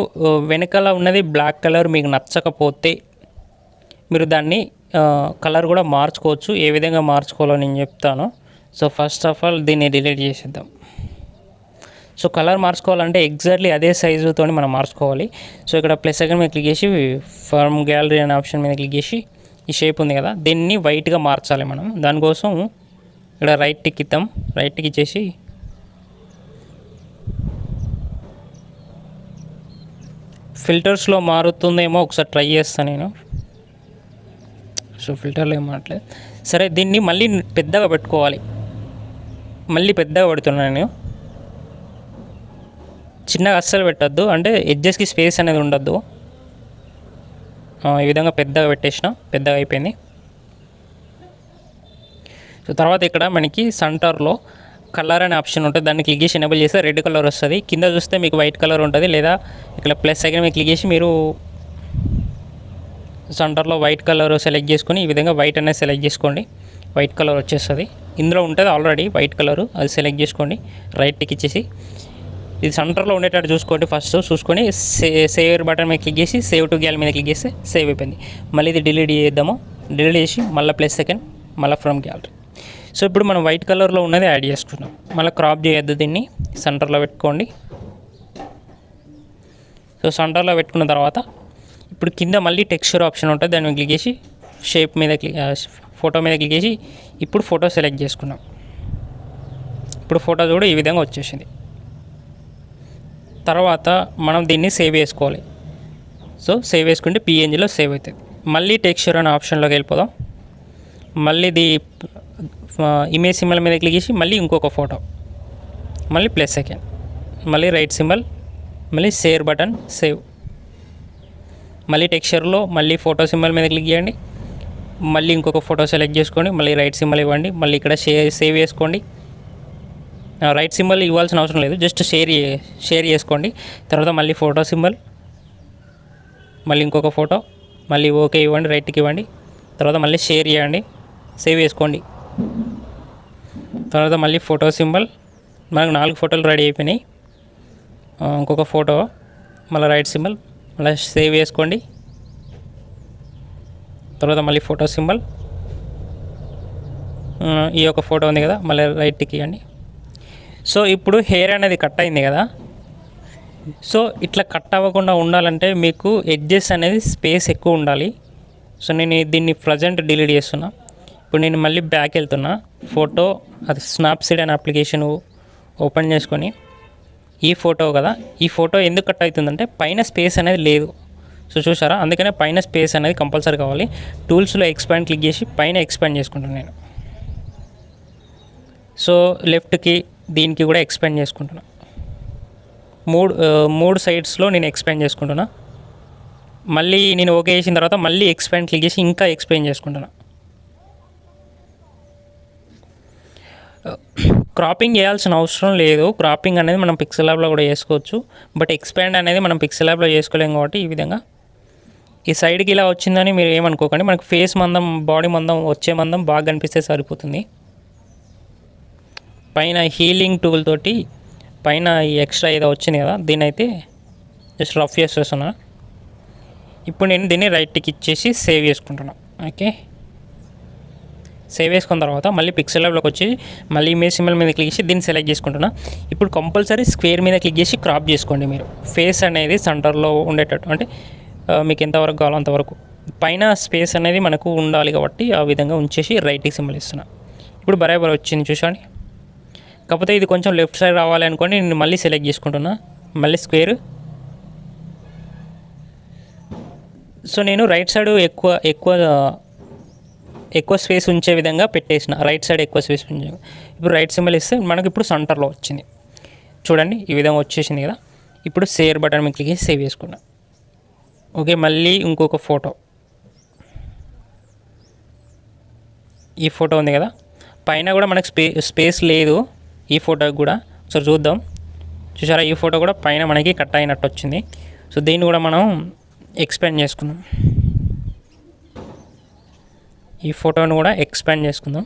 వెనకాల ఉన్నది బ్లాక్ కలర్ మీకు నచ్చకపోతే మీరు దాన్ని కలర్ కూడా మార్చుకోవచ్చు. ఏ విధంగా మార్చుకోవాలో నేను చెప్తాను. సో ఫస్ట్ ఆఫ్ ఆల్ దీన్ని డిలీట్ చేసేద్దాం. సో కలర్ మార్చుకోవాలంటే ఎగ్జాక్ట్లీ అదే సైజుతో మనం మార్చుకోవాలి. సో ఇక్కడ ప్లస్ సెకండ్ మీద క్లిక్ చేసి ఫ్రమ్ గ్యాలరీ అనే ఆప్షన్ మీద క్లిక్ చేసి ఈ షేప్ ఉంది కదా, దీన్ని వైట్గా మార్చాలి మనం. దానికోసం ఇక్కడ రైట్ టిక్ ఇద్దాం. రైట్ టిక్ ఇచ్చేసి ఫిల్టర్స్లో మారుతుందేమో ఒకసారి ట్రై చేస్తాను నేను. సో ఫిల్టర్లో ఏం మారట్లేదు. సరే, దీన్ని మళ్ళీ పెద్దగా పెట్టుకోవాలి. మళ్ళీ పెద్దగా పెడుతున్నాను నేను. చిన్నగా అస్సలు పెట్టద్దు, అంటే ఎడ్జెస్కి స్పేస్ అనేది ఉండద్దు. ఈ విధంగా పెద్దగా పెట్టేసిన, పెద్దగా అయిపోయింది. సో తర్వాత ఇక్కడ మనకి సెంటర్లో కలర్ అనే ఆప్షన్ ఉంటుంది, దాన్ని క్లిక్ చేసి ఎనేబుల్ చేస్తే రెడ్ కలర్ వస్తుంది. కింద చూస్తే మీకు వైట్ కలర్ ఉంటుంది. లేదా ఇక్కడ ప్లస్ సెకండ్ మీద క్లిక్ చేసి మీరు సెంటర్లో వైట్ కలర్ సెలెక్ట్ చేసుకొని ఈ విధంగా వైట్ అనేది సెలెక్ట్ చేసుకోండి. వైట్ కలర్ వచ్చేస్తుంది. ఇందులో ఉంటుంది ఆల్రెడీ వైట్ కలరు, అది సెలెక్ట్ చేసుకోండి. రైట్ టిక్ ఇచ్చేసి ఇది సెంటర్లో ఉండేటట్టు చూసుకోండి. ఫస్ట్ చూసుకొని సేవ్ బటన్ మీద క్లిక్ చేసి సేవ్ టు గ్యాలరీ మీద క్లిక్ చేస్తే సేవ్ అయిపోయింది. మళ్ళీ ఇది డిలీట్ చేద్దాము. డిలీట్ చేసి మళ్ళీ ప్లస్ సెకండ్ మళ్ళీ ఫ్రమ్ గ్యాలరీ. సో ఇప్పుడు మనం వైట్ కలర్లో ఉన్నది యాడ్ చేసుకున్నాం. మళ్ళీ క్రాప్ చేయొద్దు, దీన్ని సెంటర్లో పెట్టుకోండి. సో సెంటర్లో పెట్టుకున్న తర్వాత ఇప్పుడు కింద మళ్ళీ టెక్స్చర్ ఆప్షన్ ఉంటుంది, దాన్ని క్లిక్ చేసి షేప్ మీద ఫోటో మీద క్లిక్ చేసి ఇప్పుడు ఫోటో సెలెక్ట్ చేసుకున్నాం. ఇప్పుడు ఫోటో కూడా ఈ విధంగా వచ్చేసింది. తర్వాత మనం దీన్ని సేవ్ చేసుకోవాలి. సో సేవ్ చేసుకుంటే పిఎన్జిలో సేవ్ అవుతుంది. మళ్ళీ టెక్స్చర్ అనే ఆప్షన్లోకి వెళ్ళిపోదాం. మళ్ళీ ఇది ఇమేజ్ సింబల్ మీద క్లిక్ చేసి మళ్ళీ ఇంకొక ఫోటో, మళ్ళీ ప్లస్ సెకండ్, మళ్ళీ రైట్ సింబల్, మళ్ళీ షేర్ బటన్, సేవ్. మళ్ళీ టెక్స్చర్లో మళ్ళీ ఫోటో సింబల్ మీద క్లిక్ చేయండి, మళ్ళీ ఇంకొక ఫోటో సెలెక్ట్ చేసుకోండి, మళ్ళీ రైట్ సింబల్ ఇవ్వండి, మళ్ళీ ఇక్కడ సేవ్ చేసుకోండి. రైట్ సింబల్ ఇవ్వాల్సిన అవసరం లేదు, జస్ట్ షేర్ చేసుకోండి. తర్వాత మళ్ళీ ఫోటో సింబల్, మళ్ళీ ఇంకొక ఫోటో, మళ్ళీ ఓకే ఇవ్వండి, రైట్కి ఇవ్వండి. తర్వాత మళ్ళీ షేర్ చేయండి, సేవ్ చేసుకోండి. తర్వాత మళ్ళీ ఫోటో సింబల్, మనకు 4 ఫోటోలు రెడీ అయిపోయినాయి. ఇంకొక ఫోటో, మళ్ళీ రైట్ సింబల్, మళ్ళీ సేవ్ చేసుకోండి. తర్వాత మళ్ళీ ఫోటో సింబల్, ఈ యొక్క ఫోటో ఉంది కదా, మళ్ళీ రైట్కి ఇవ్వండి. సో ఇప్పుడు హెయిర్ అనేది కట్ అయింది కదా. సో ఇట్లా కట్ అవ్వకుండా ఉండాలంటే మీకు ఎడ్జెస్ అనేది స్పేస్ ఎక్కువ ఉండాలి. సో నేను దీన్ని ప్రజెంట్ డిలీట్ చేస్తున్నా. ఇప్పుడు నేను మళ్ళీ బ్యాక్ వెళ్తున్నా. ఫోటో, అది స్నాప్సీడ్ అనే అప్లికేషన్ ఓపెన్ చేసుకొని, ఈ ఫోటో కదా, ఈ ఫోటో ఎందుకు కట్ అవుతుందంటే పైన స్పేస్ అనేది లేదు. సో చూసారా, అందుకనే పైన స్పేస్ అనేది కంపల్సరీ కావాలి. టూల్స్లో ఎక్స్పాండ్ క్లిక్ చేసి పైన ఎక్స్పాండ్ చేసుకుంటాను నేను. సో లెఫ్ట్కి దీనికి కూడా ఎక్స్పాండ్ చేసుకుంటున్నా. మూడు సైడ్స్లో నేను ఎక్స్పాండ్ చేసుకుంటున్నా. మళ్ళీ నేను ఓకే చేసిన తర్వాత మళ్ళీ ఎక్స్పాండ్ క్లిక్ చేసి ఇంకా ఎక్స్పాండ్ చేసుకుంటున్నా. క్రాపింగ్ చేయాల్సిన అవసరం లేదు. క్రాపింగ్ అనేది మనం పిక్సెల్ ల్యాబ్లో కూడా చేసుకోవచ్చు, బట్ ఎక్స్పాండ్ అనేది మనం పిక్సెల్ ల్యాబ్లో చేసుకోలేం కాబట్టి ఈ విధంగా ఈ సైడ్కి ఇలా వచ్చిందని మీరు ఏమనుకోకండి. మనకు ఫేస్ మందం, బాడీ మందం, వచ్చే మందం బాగా కనిపిస్తే సరిపోతుంది. పైన హీలింగ్ టూల్ తోటి పైన ఈ ఎక్స్ట్రా ఏదో వచ్చింది కదా, దీన్ని అయితే జస్ట్ రఫ్ చేసేస్తున్నా. ఇప్పుడు నేను దీన్ని రైట్కి ఇచ్చేసి సేవ్ చేసుకుంటున్నాను. ఓకే, సేవ్ చేసుకున్న తర్వాత మళ్ళీ పిక్సెల్ ల్యాబ్లోకి వచ్చి మళ్ళీ ఇమేజ్ సింబల్ మీద క్లిక్ చేసి దీన్ని సెలెక్ట్ చేసుకుంటున్నా. ఇప్పుడు కంపల్సరీ స్క్వేర్ మీద క్లిక్ చేసి క్రాప్ చేసుకోండి. మీరు ఫేస్ అనేది సెంటర్లో ఉండేటట్టు, అంటే మీకు ఎంతవరకు కావాలో అంతవరకు. పైన స్పేస్ అనేది మనకు ఉండాలి కాబట్టి ఆ విధంగా ఉంచేసి రైట్కి సింబల్ ఇస్తున్నా. ఇప్పుడు బరాబర్ వచ్చింది చూసండి. కాకపోతే ఇది కొంచెం లెఫ్ట్ సైడ్ రావాలి అనుకోండి, నేను మళ్ళీ సెలెక్ట్ చేసుకుంటున్నా, మళ్ళీ స్క్వేర్. సో నేను రైట్ సైడ్ ఎక్కువ స్పేస్ ఉంచే విధంగా పెట్టేసిన, రైట్ సైడ్ ఎక్కువ స్పేస్ ఉంచే. ఇప్పుడు రైట్ సింబల్ ఇస్తే మనకి ఇప్పుడు సెంటర్లో వచ్చింది చూడండి, ఈ విధంగా వచ్చేసింది కదా. ఇప్పుడు షేర్ బటన్ మీద క్లిక్ చేసి సేవ్ చేసుకున్నా. ఓకే, మళ్ళీ ఇంకొక ఫోటో, ఈ ఫోటో ఉంది కదా, పైన కూడా మనకు స్పేస్ లేదు ఈ ఫోటోకి కూడా. సో చూద్దాం, చూసారా, ఈ ఫోటో కూడా పైన మనకి కట్ అయినట్టు వచ్చింది. సో దీన్ని కూడా మనం ఎక్స్పాండ్ చేసుకుందాం. ఈ ఫోటోను కూడా ఎక్స్పాండ్ చేసుకుందాం.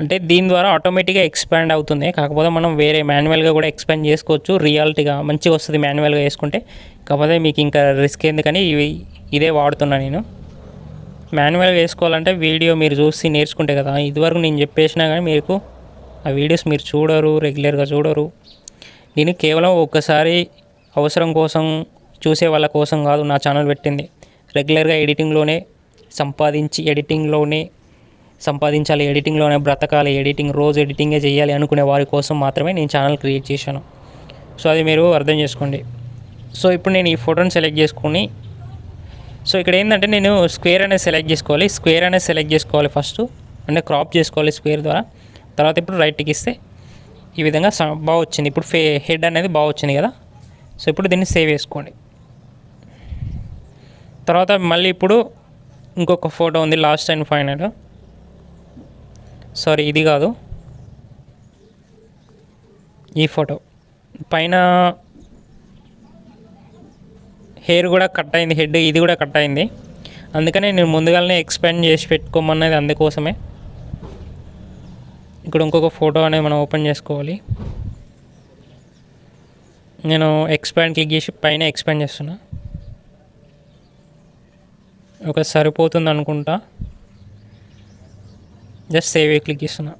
అంటే దీని ద్వారా ఆటోమేటిక్గా ఎక్స్పాండ్ అవుతుంది. కాకపోతే మనం వేరే మాన్యువల్గా కూడా ఎక్స్పాండ్ చేసుకోవచ్చు, రియాలిటీగా మంచిగా వస్తుంది మాన్యువల్గా వేసుకుంటే. కాకపోతే మీకు ఇంకా రిస్క్ ఎందుకని ఇదే వాడుతున్నా నేను. మాన్యువల్గా వేసుకోవాలంటే వీడియో మీరు చూసి నేర్చుకుంటే కదా. ఇదివరకు నేను చెప్పేసినా కానీ మీకు ఆ వీడియోస్ మీరు చూడరు, రెగ్యులర్గా చూడరు. నేను కేవలం ఒక్కసారి అవసరం కోసం చూసే వాళ్ళ కోసం కాదు నా ఛానల్ పెట్టింది. రెగ్యులర్గా ఎడిటింగ్లోనే సంపాదించాలి, ఎడిటింగ్లోనే బ్రతకాలి, రోజు ఎడిటింగే చేయాలి అనుకునే వారి కోసం మాత్రమే నేను ఛానల్ క్రియేట్ చేశాను. సో అది మీరు అర్థం చేసుకోండి. సో ఇప్పుడు నేను ఈ ఫోటోని సెలెక్ట్ చేసుకుని, సో ఇక్కడ ఏంటంటే నేను స్క్వేర్ అనేది సెలెక్ట్ చేసుకోవాలి ఫస్ట్, అంటే క్రాప్ చేసుకోవాలి స్క్వేర్ ద్వారా. తర్వాత ఇప్పుడు రైట్కి ఇస్తే ఈ విధంగా బాగా వచ్చింది. ఇప్పుడు హెడ్ అనేది బాగా వచ్చింది కదా. సో ఇప్పుడు దీన్ని సేవ్ చేసుకోండి. తర్వాత మళ్ళీ ఇప్పుడు ఇంకొక ఫోటో ఉంది, లాస్ట్ అండ్ ఫైనల్. సారీ, ఇది కాదు, ఈ ఫోటో పైన హెయిర్ కూడా కట్ అయింది, హెడ్ ఇది కూడా కట్ అయింది. అందుకనే నేను ముందుగానే ఎక్స్పాండ్ చేసి పెట్టుకోమన్నది అందుకోసమే. ఇక్కడ ఇంకొక ఫోటో అనేది మనం ఓపెన్ చేసుకోవాలి. నేను ఎక్స్పాండ్ క్లిక్ చేసి పైన ఎక్స్పాండ్ చేస్తున్నా. ఒక సరిపోతుంది అనుకుంటా, జస్ట్ సేవ్ క్లిక్ చేస్తున్నా.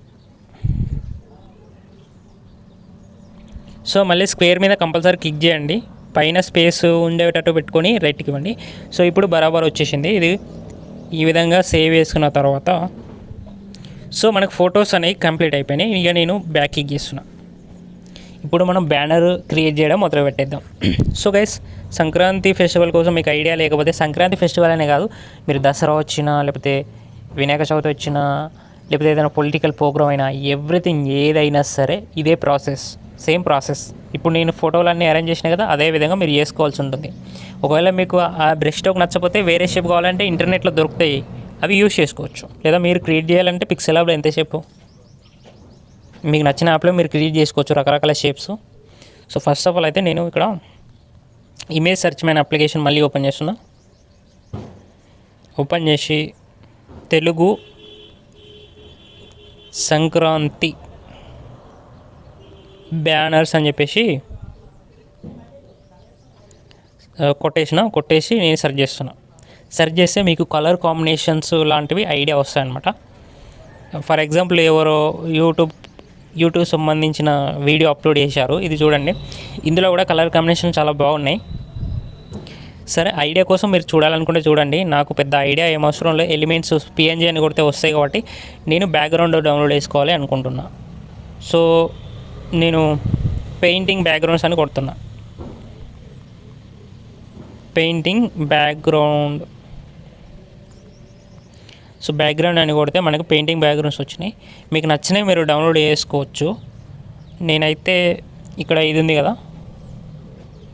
సో మళ్ళీ స్క్వేర్ మీద కంపల్సరీ క్లిక్ చేయండి, పైన స్పేస్ ఉండేటట్టు పెట్టుకొని రైట్కి ఇవ్వండి. సో ఇప్పుడు బరాబర్ వచ్చేసింది. ఇది ఈ విధంగా సేవ్ చేసుకున్న తర్వాత సో మనకు ఫొటోస్ అనేవి కంప్లీట్ అయిపోయినాయి. ఇక నేను బ్యాక్ క్లిక్ చేస్తున్నా. ఇప్పుడు మనం బ్యానర్ క్రియేట్ చేయడం మొదలు పెట్టేద్దాం. సో గైస్, సంక్రాంతి ఫెస్టివల్ కోసం మీకు ఐడియా లేకపోతే, సంక్రాంతి ఫెస్టివల్ అనే కాదు, మీరు దసరా వచ్చినా, లేకపోతే వినాయక చవితి వచ్చినా, లేకపోతే ఏదైనా పొలిటికల్ ప్రోగ్రామ్ అయినా, ఎవ్రీథింగ్ ఏదైనా సరే ఇదే ప్రాసెస్. Same process. ఇప్పుడు నేను ఫోటోలన్నీ అరేంజ్ చేసినా కదా, అదే విధంగా మీరు చేసుకోవాల్సి ఉంటుంది. ఒకవేళ మీకు ఆ బ్రష్ స్ట్రోక్ నచ్చకపోతే వేరే షేప్ కావాలంటే ఇంటర్నెట్లో దొరుకుతాయి, అవి యూజ్ చేసుకోవచ్చు. లేదా మీరు క్రియేట్ చేయాలంటే పిక్సెల్ ల్యాబ్లో ఎంతసేపు మీకు నచ్చిన యాప్లో మీరు క్రియేట్ చేసుకోవచ్చు రకరకాల shapes. So first of all అయితే నేను ఇక్కడ ఇమేజ్ సెర్చ్ మ్యాన్ అప్లికేషన్ మళ్ళీ ఓపెన్ చేస్తున్నా. ఓపెన్ చేసి తెలుగు సంక్రాంతి బ్యానర్స్ అని చెప్పేసి కొట్టేసి నేను సెర్చ్ చేస్తున్నా. సెర్చ్ చేస్తే మీకు కలర్ కాంబినేషన్స్ లాంటివి ఐడియా వస్తాయన్నమాట. ఫర్ ఎగ్జాంపుల్ ఎవరో యూట్యూబ్ సంబంధించిన వీడియో అప్లోడ్ చేశారు, ఇది చూడండి. ఇందులో కూడా కలర్ కాంబినేషన్ చాలా బాగున్నాయి. సరే, ఐడియా కోసం మీరు చూడాలనుకుంటే చూడండి, నాకు పెద్ద ఐడియా ఏం అవసరం లేదు. ఎలిమెంట్స్ పిఎన్జీ అని కొడితే వస్తాయి కాబట్టి నేను బ్యాక్గ్రౌండ్ డౌన్లోడ్ చేసుకోవాలి అనుకుంటున్నా. సో నేను పెయింటింగ్ బ్యాక్గ్రౌండ్స్ అని కొడుతున్నా. Painting background. సో బ్యాక్గ్రౌండ్ అని కొడితే మనకు పెయింటింగ్ బ్యాక్గ్రౌండ్స్ వచ్చినాయి. మీకు నచ్చినవి మీరు డౌన్లోడ్ చేసుకోవచ్చు. నేనైతే ఇక్కడ ఇది ఉంది కదా,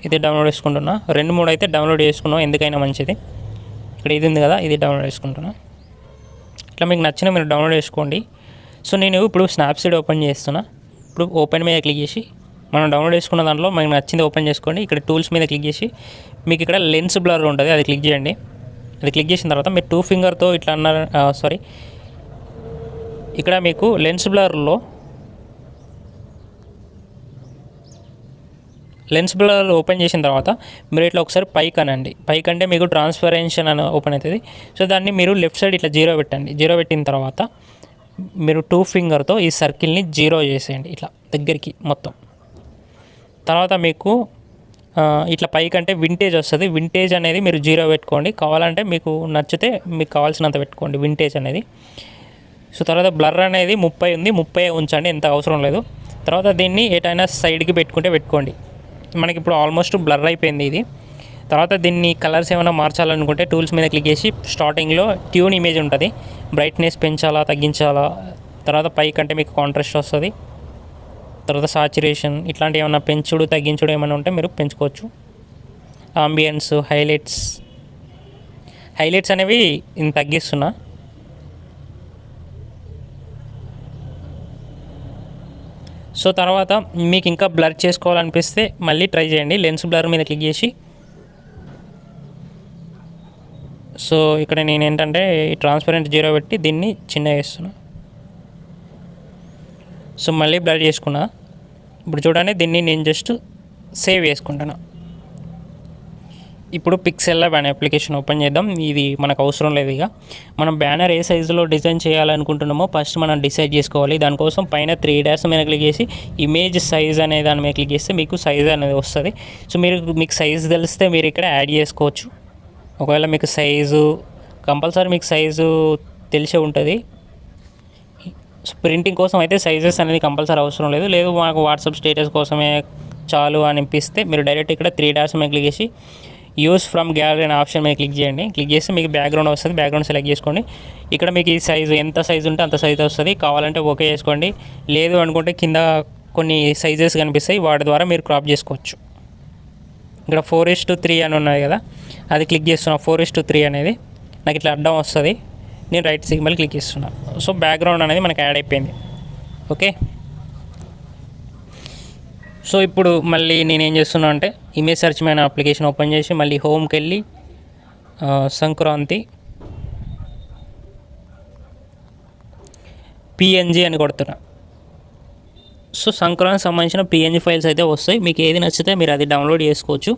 ఇది డౌన్లోడ్ చేసుకుంటున్నా. 2-3 అయితే డౌన్లోడ్ చేసుకున్నాం, ఎందుకైనా మంచిది. ఇక్కడ ఇది ఉంది కదా, ఇది డౌన్లోడ్ చేసుకుంటున్నా. ఇట్లా మీకు నచ్చిన మీరు డౌన్లోడ్ చేసుకోండి. సో నేను ఇప్పుడు స్నాప్సీడ్ ఓపెన్ చేస్తున్నా. ఇప్పుడు ఓపెన్ మీద క్లిక్ చేసి మనం డౌన్లోడ్ చేసుకున్న దాంట్లో మనకు నచ్చింది ఓపెన్ చేసుకోండి. ఇక్కడ టూల్స్ మీద క్లిక్ చేసి మీకు ఇక్కడ లెన్స్ బ్లర్ ఉంటుంది, అది క్లిక్ చేయండి. అది క్లిక్ చేసిన తర్వాత మీరు 2 ఫింగర్తో ఇట్లా అన్నారు, ఇక్కడ మీకు లెన్స్ బ్లర్ ఓపెన్ చేసిన తర్వాత మీరు ఇట్లా ఒకసారి పైకి అనండి. పైకి అంటే మీకు ట్రాన్స్పరెన్షన్ అని ఓపెన్ అవుతుంది. సో దాన్ని మీరు లెఫ్ట్ సైడ్ ఇట్లా 0 పెట్టండి. 0 పెట్టిన తర్వాత మీరు 2 ఫింగర్తో ఈ సర్కిల్ని 0 చేసేయండి, ఇట్లా దగ్గరికి మొత్తం. తర్వాత మీకు ఇట్లా పైకి అంటే వింటేజ్ వస్తుంది. వింటేజ్ అనేది మీరు 0 పెట్టుకోండి. కావాలంటే మీకు నచ్చితే మీకు కావాల్సినంత పెట్టుకోండి వింటేజ్ అనేది. సో తర్వాత బ్లర్ అనేది 30 ఉంది, 30 ఉంచండి, ఎంత అవసరం లేదు. తర్వాత దీన్ని ఎటైనా సైడ్కి పెట్టుకోండి. మనకి ఇప్పుడు ఆల్మోస్ట్ బ్లర్ అయిపోయింది ఇది. తర్వాత దీన్ని కలర్స్ ఏమైనా మార్చాలనుకుంటే టూల్స్ మీద క్లిక్ చేసి స్టార్టింగ్లో ట్యూన్ ఇమేజ్ ఉంటుంది, బ్రైట్నెస్ పెంచాలా తగ్గించాలా. తర్వాత పైకి అంటే మీకు కాంట్రాస్ట్ వస్తుంది. తర్వాత సాచురేషన్ ఇట్లాంటివి ఏమైనా పెంచుడు తగ్గించుడు ఏమైనా ఉంటే మీరు పెంచుకోవచ్చు. ఆంబియన్స్, హైలైట్స్ అనేవి నేను తగ్గిస్తున్నా. సో తర్వాత మీకు ఇంకా బ్లర్ చేసుకోవాలనిపిస్తే మళ్ళీ ట్రై చేయండి. లెన్స్ బ్లర్ మీద క్లిక్ చేసి సో ఇక్కడ నేను ఏంటంటే ట్రాన్స్పరెంట్ 0 పెట్టి దీన్ని చిన్నగా చేస్తున్నా. సో మళ్ళీ బ్లర్ చేసుకున్నా. ఇప్పుడు చూడండి, దీన్ని నేను జస్ట్ సేవ్ చేసుకుంటున్నా. ఇప్పుడు పిక్సెల్ ల్యాబ్ అనే అప్లికేషన్ ఓపెన్ చేద్దాం. ఇది మనకు అవసరం లేదు. ఇక మనం బ్యానర్ ఏ సైజులో డిజైన్ చేయాలనుకుంటున్నామో ఫస్ట్ మనం డిసైడ్ చేసుకోవాలి. దానికోసం పైన 3 డాష్ మీద క్లిక్ చేసి ఇమేజ్ సైజ్ అనే దాని మీద క్లిక్ చేస్తే మీకు సైజ్ అనేది వస్తుంది. సో మీకు సైజు తెలిస్తే మీరు ఇక్కడ యాడ్ చేసుకోవచ్చు. ఒకవేళ మీకు సైజు కంపల్సరీ మీకు సైజు తెలిసే ఉంటుంది. ప్రింటింగ్ కోసం అయితే సైజెస్ అనేది కంపల్సరీ అవసరం లేదు. మాకు వాట్సాప్ స్టేటస్ కోసమే చాలు అనిపిస్తే మీరు డైరెక్ట్ ఇక్కడ 3 డాట్స్ మీద క్లిక్ చేసి యూస్ ఫ్రమ్ గ్యాలరీ అనే ఆప్షన్ మీద క్లిక్ చేయండి. క్లిక్ చేసి మీకు బ్యాక్గ్రౌండ్ వస్తుంది, బ్యాక్గ్రౌండ్ సెలెక్ట్ చేసుకోండి. ఇక్కడ మీకు ఈ సైజు ఎంత సైజు ఉంటే అంత సైజు వస్తుంది. కావాలంటే ఓకే చేసుకోండి. లేదు అనుకుంటే కింద కొన్ని సైజెస్ కనిపిస్తాయి, వాటి ద్వారా మీరు క్రాప్ చేసుకోవచ్చు. ఇక్కడ 4:3 అని ఉన్నాయి కదా, అది క్లిక్ చేస్తున్నా. 4:3 అనేది నాకు ఇట్లా అడ్డం వస్తుంది, నేను రైట్ సింబల్ క్లిక్ చేస్తున్నా. సో బ్యాక్గ్రౌండ్ అనేది మనకు యాడ్ అయిపోయింది. ఓకే, సో ఇప్పుడు మళ్ళీ నేనేం చేస్తున్నా అంటే image search man application open చేసి మళ్ళీ హోమ్కి వెళ్ళి సంక్రాంతి పిఎన్జీ అని కొడుతున్నా. సో సంక్రాంతికి సంబంధించిన పిఎన్జీ ఫైల్స్ అయితే వస్తాయి. మీకు ఏది నచ్చితే మీరు అది డౌన్లోడ్ చేసుకోవచ్చు.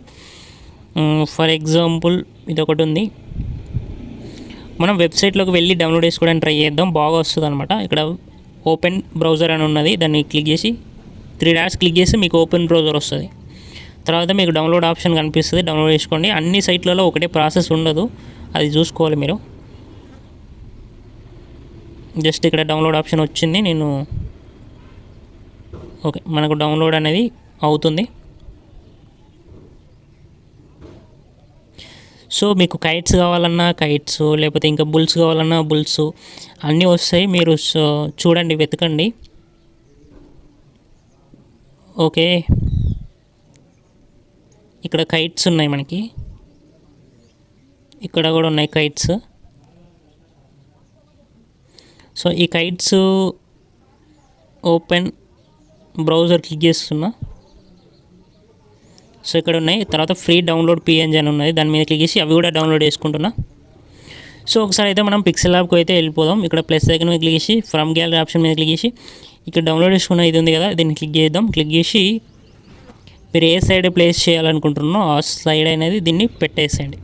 ఫర్ ఎగ్జాంపుల్ ఇది ఒకటి ఉంది, మనం వెబ్సైట్లోకి వెళ్ళి డౌన్లోడ్ చేసుకోవడానికి ట్రై చేద్దాం, బాగా వస్తుంది అనమాట. ఇక్కడ ఓపెన్ బ్రౌజర్ అని ఉన్నది, దాన్ని క్లిక్ చేసి 3 డాట్స్ క్లిక్ చేసి మీకు ఓపెన్ బ్రౌజర్ వస్తుంది. తర్వాత మీకు డౌన్లోడ్ ఆప్షన్ కనిపిస్తుంది, డౌన్లోడ్ చేసుకోండి. అన్ని సైట్లలో ఒకటే ప్రాసెస్ ఉండదు, అది చూసుకోవాలి మీరు. జస్ట్ ఇక్కడ డౌన్లోడ్ ఆప్షన్ వచ్చింది, నేను ఓకే మనకు డౌన్లోడ్ అనేది అవుతుంది. సో మీకు కైట్స్ కావాలన్నా కైట్స్, లేకపోతే ఇంకా బుల్స్ కావాలన్నా బుల్స్ అన్నీ వస్తాయి. మీరు చూడండి, వెతకండి. ఓకే, ఇక్కడ కైట్స్ ఉన్నాయి మనకి, ఇక్కడ కూడా ఉన్నాయి కైట్స్. సో ఈ కైట్స్ ఓపెన్ బ్రౌజర్ క్లిక్ చేస్తున్నా. సో ఇక్కడ ఉన్నాయి. తర్వాత ఫ్రీ డౌన్లోడ్ పిఎన్జీ అని ఉన్నది, దాని మీద క్లిక్ చేసి అవి కూడా డౌన్లోడ్ చేసుకుంటున్నా. సో ఒకసారి అయితే మనం పిక్సెల్ ల్యాబ్కి అయితే వెళ్ళిపోదాం. ఇక్కడ ప్లస్ ఐకాన్ మీద క్లిక్ చేసి ఫ్రమ్ గ్యాలరీ ఆప్షన్ మీద క్లిక్ చేసి ఇక్కడ డౌన్లోడ్ చేసుకున్న ఇది ఉంది కదా, దీన్ని క్లిక్ చేద్దాం. క్లిక్ చేసి మీరు ఏ సైడ్ ప్లేస్ చేయాలనుకుంటున్నారో ఆ సైడ్ అనేది దీన్ని పెట్టేసేయండి.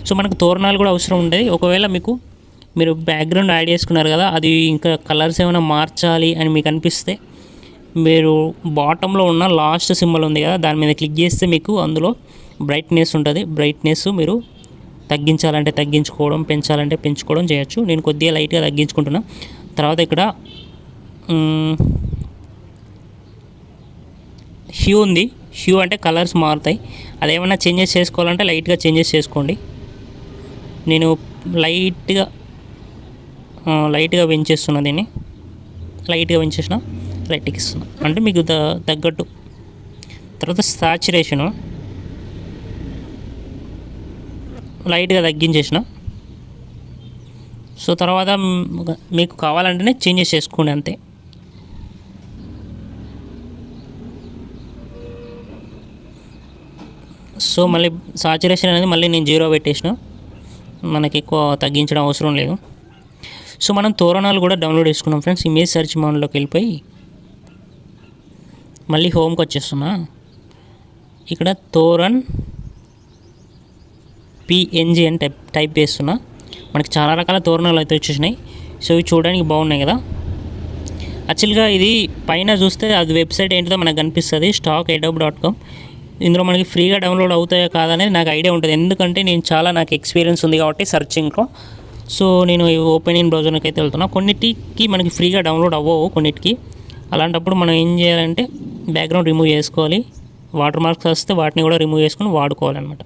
సో మనకు తోరణాలు కూడా అవసరం ఉండేది. ఒకవేళ మీరు బ్యాక్గ్రౌండ్ యాడ్ చేసుకున్నారు కదా, అది ఇంకా కలర్స్ ఏమైనా మార్చాలి అని మీకు అనిపిస్తే మీరు బాటంలో ఉన్న లాస్ట్ సింబల్ ఉంది కదా, దాని మీద క్లిక్ చేస్తే మీకు అందులో బ్రైట్నెస్ ఉంటుంది. బ్రైట్నెస్ మీరు తగ్గించాలంటే తగ్గించుకోవడం, పెంచాలంటే పెంచుకోవడం చేయొచ్చు. నేను కొద్దిగా లైట్గా తగ్గించుకుంటున్నా. తర్వాత ఇక్కడ హ్యూ ఉంది. హ్యూ అంటే కలర్స్ మారుతాయి. అదేమన్నా చేంజెస్ చేసుకోవాలంటే లైట్గా చేంజెస్ చేసుకోండి. నేను లైట్గా పెంచేస్తున్నా, దీన్ని లైట్గా పెంచేసిన, లైట్కి ఇస్తున్నా అంటే మీకు తగ్గట్టు. తర్వాత సాచురేషను లైట్గా తగ్గించేసిన. సో తర్వాత మీకు కావాలంటేనే చేంజెస్ చేసుకోండి అంతే. సో మళ్ళీ సాచురేషన్ అనేది మళ్ళీ నేను 0 పెట్టేసిన, మనకి ఎక్కువ తగ్గించడం అవసరం లేదు. సో మనం తోరణాలు కూడా డౌన్లోడ్ చేసుకున్నాం ఫ్రెండ్స్. ఇమేజ్ సెర్చ్ మోడ్లోకి వెళ్ళిపోయి మళ్ళీ హోమ్కి వచ్చేస్తున్నా. ఇక్కడ తోరణ్ పిఎన్జీ అని టైప్ చేస్తున్నా. మనకి చాలా రకాల తోరణాలు అయితే వచ్చేసినాయి. సో ఇవి చూడడానికి బాగున్నాయి కదా. యాక్చువల్గా ఇది పైన చూస్తే అది వెబ్సైట్ ఏంటిదో మనకు కనిపిస్తుంది, stock.adobe.com. ఇందులో మనకి ఫ్రీగా డౌన్లోడ్ అవుతాయో కాదనేది నాకు ఐడియా ఉంటుంది, ఎందుకంటే నాకు ఎక్స్పీరియన్స్ ఉంది కాబట్టి సర్చింగ్లో. సో నేను ఓపెన్ ఇన్ బ్రౌజర్కి అయితే వెళ్తున్నా. కొన్నిటికి మనకి ఫ్రీగా డౌన్లోడ్ అవ్వవు కొన్నిటికి. అలాంటప్పుడు మనం ఏం చేయాలంటే బ్యాక్గ్రౌండ్ రిమూవ్ చేసుకోవాలి. వాటర్ మార్క్స్ వస్తే వాటిని కూడా రిమూవ్ చేసుకొని వాడుకోవాలన్నమాట.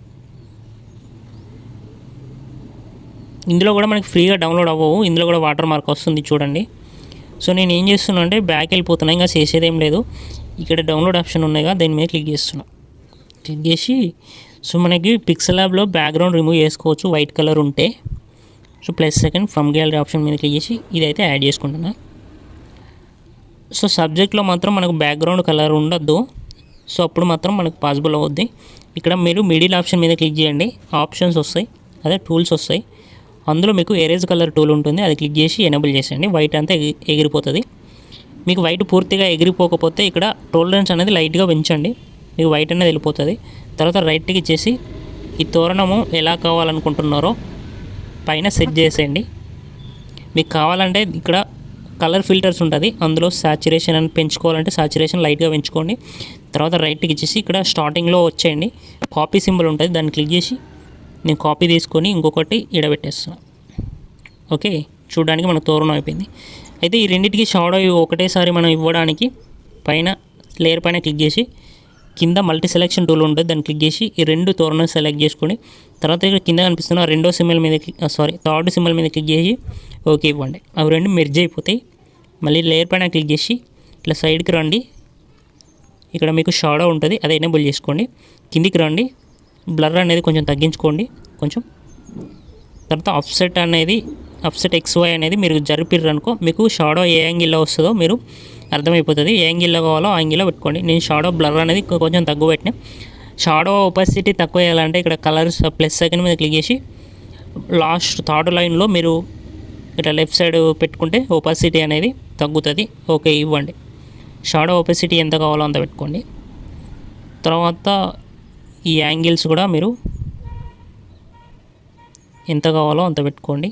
ఇందులో కూడా మనకి ఫ్రీగా డౌన్లోడ్ అవ్వవు, ఇందులో కూడా వాటర్ మార్క్ వస్తుంది చూడండి. సో నేను ఏం చేస్తున్నా అంటే బ్యాక్ వెళ్ళిపోతున్నా, ఇంకా చేసేదేం లేదు. ఇక్కడ డౌన్లోడ్ ఆప్షన్ ఉన్నాయి కదా, దాని మీద క్లిక్ చేస్తున్నా. క్లిక్ చేసి సో మనకి పిక్సెల్ ల్యాబ్లో బ్యాక్గ్రౌండ్ రిమూవ్ చేసుకోవచ్చు వైట్ కలర్ ఉంటే. So plus second from gallery option మీద క్లిక్ చేసి ఇదైతే యాడ్ చేసుకుంటున్నా. సో సబ్జెక్ట్లో మాత్రం మనకు బ్యాక్గ్రౌండ్ కలర్ ఉండద్దు, సో అప్పుడు మాత్రం మనకు పాసిబుల్ అవుద్ది. ఇక్కడ మీరు మిడిల్ ఆప్షన్ మీద క్లిక్ చేయండి, ఆప్షన్స్ వస్తాయి, అదే టూల్స్ వస్తాయి. అందులో మీకు ఎరేజ్ కలర్ టూల్ ఉంటుంది, అది క్లిక్ చేసి ఎనేబుల్ చేసేయండి. వైట్ అంతా ఎగిరిపోతుంది. మీకు వైట్ పూర్తిగా ఎగిరిపోకపోతే ఇక్కడ టోలరెన్స్ అనేది లైట్గా పెంచండి, మీకు వైట్ అనేది వెళ్ళిపోతుంది. తర్వాత రైట్కి ఇచ్చేసి ఈ తోరణము ఎలా కావాలనుకుంటున్నారో పైన సెట్ చేసేయండి. మీకు కావాలంటే ఇక్కడ కలర్ ఫిల్టర్స్ ఉంటుంది, అందులో సాచురేషన్ అని పెంచుకోవాలంటే సాచురేషన్ లైట్గా పెంచుకోండి. తర్వాత రైట్కి ఇచ్చేసి ఇక్కడ స్టార్టింగ్లో వచ్చేయండి, కాపీ సింబల్ ఉంటుంది, దాన్ని క్లిక్ చేసి నేను కాపీ తీసుకొని ఇంకొకటి ఇడబెట్టేస్తాను. ఓకే, చూడడానికి మనకు తోరణం అయిపోయింది. అయితే ఈ రెండింటికి షాడో ఒకటేసారి మనం ఇవ్వడానికి పైన లేయర్ పైన క్లిక్ చేసి కింద మల్టీ సెలెక్షన్ టూల్ ఉంటుంది, దాన్ని క్లిక్ చేసి ఈ రెండు తోరణం సెలెక్ట్ చేసుకొని తర్వాత ఇక్కడ కింద కనిపిస్తున్న థర్డ్ సింబల్ మీద క్లిక్ చేసి ఓకే ఇవ్వండి. అవి రెండు మెర్జ్ అయిపోతాయి. మళ్ళీ లేయర్ పైన క్లిక్ చేసి ఇట్లా సైడ్కి రండి, ఇక్కడ మీకు షాడో ఉంటుంది, అది ఎనేబుల్ చేసుకోండి. కిందికి రండి, బ్లర్ అనేది కొంచెం తగ్గించుకోండి కొంచెం. తర్వాత ఆఫ్సెట్ XY అనేది మీరు జరిపిర్రు అనుకో, మీకు షాడో ఏ యాంగిల్లో వస్తుందో మీరు అర్థమైపోతుంది. ఏ యాంగిల్లో కావాలో ఆ యాంగిల్లో పెట్టుకోండి. నేను షాడో బ్లర్ అనేది కొంచెం తక్కువ పెట్టినా. షాడో ఒపాసిటీ తక్కువ చేయాలంటే ఇక్కడ కలర్స్ ప్లస్ సెకండ్ మీద క్లిక్ చేసి లాస్ట్ థర్డ్ లైన్లో మీరు ఇట్లా లెఫ్ట్ సైడ్ పెట్టుకుంటే ఒపాసిటీ అనేది తగ్గుతుంది. ఓకే ఇవ్వండి. షాడో ఒపాసిటీ ఎంత కావాలో అంత పెట్టుకోండి. తర్వాత ఈ యాంగిల్స్ కూడా మీరు ఎంత కావాలో అంత పెట్టుకోండి.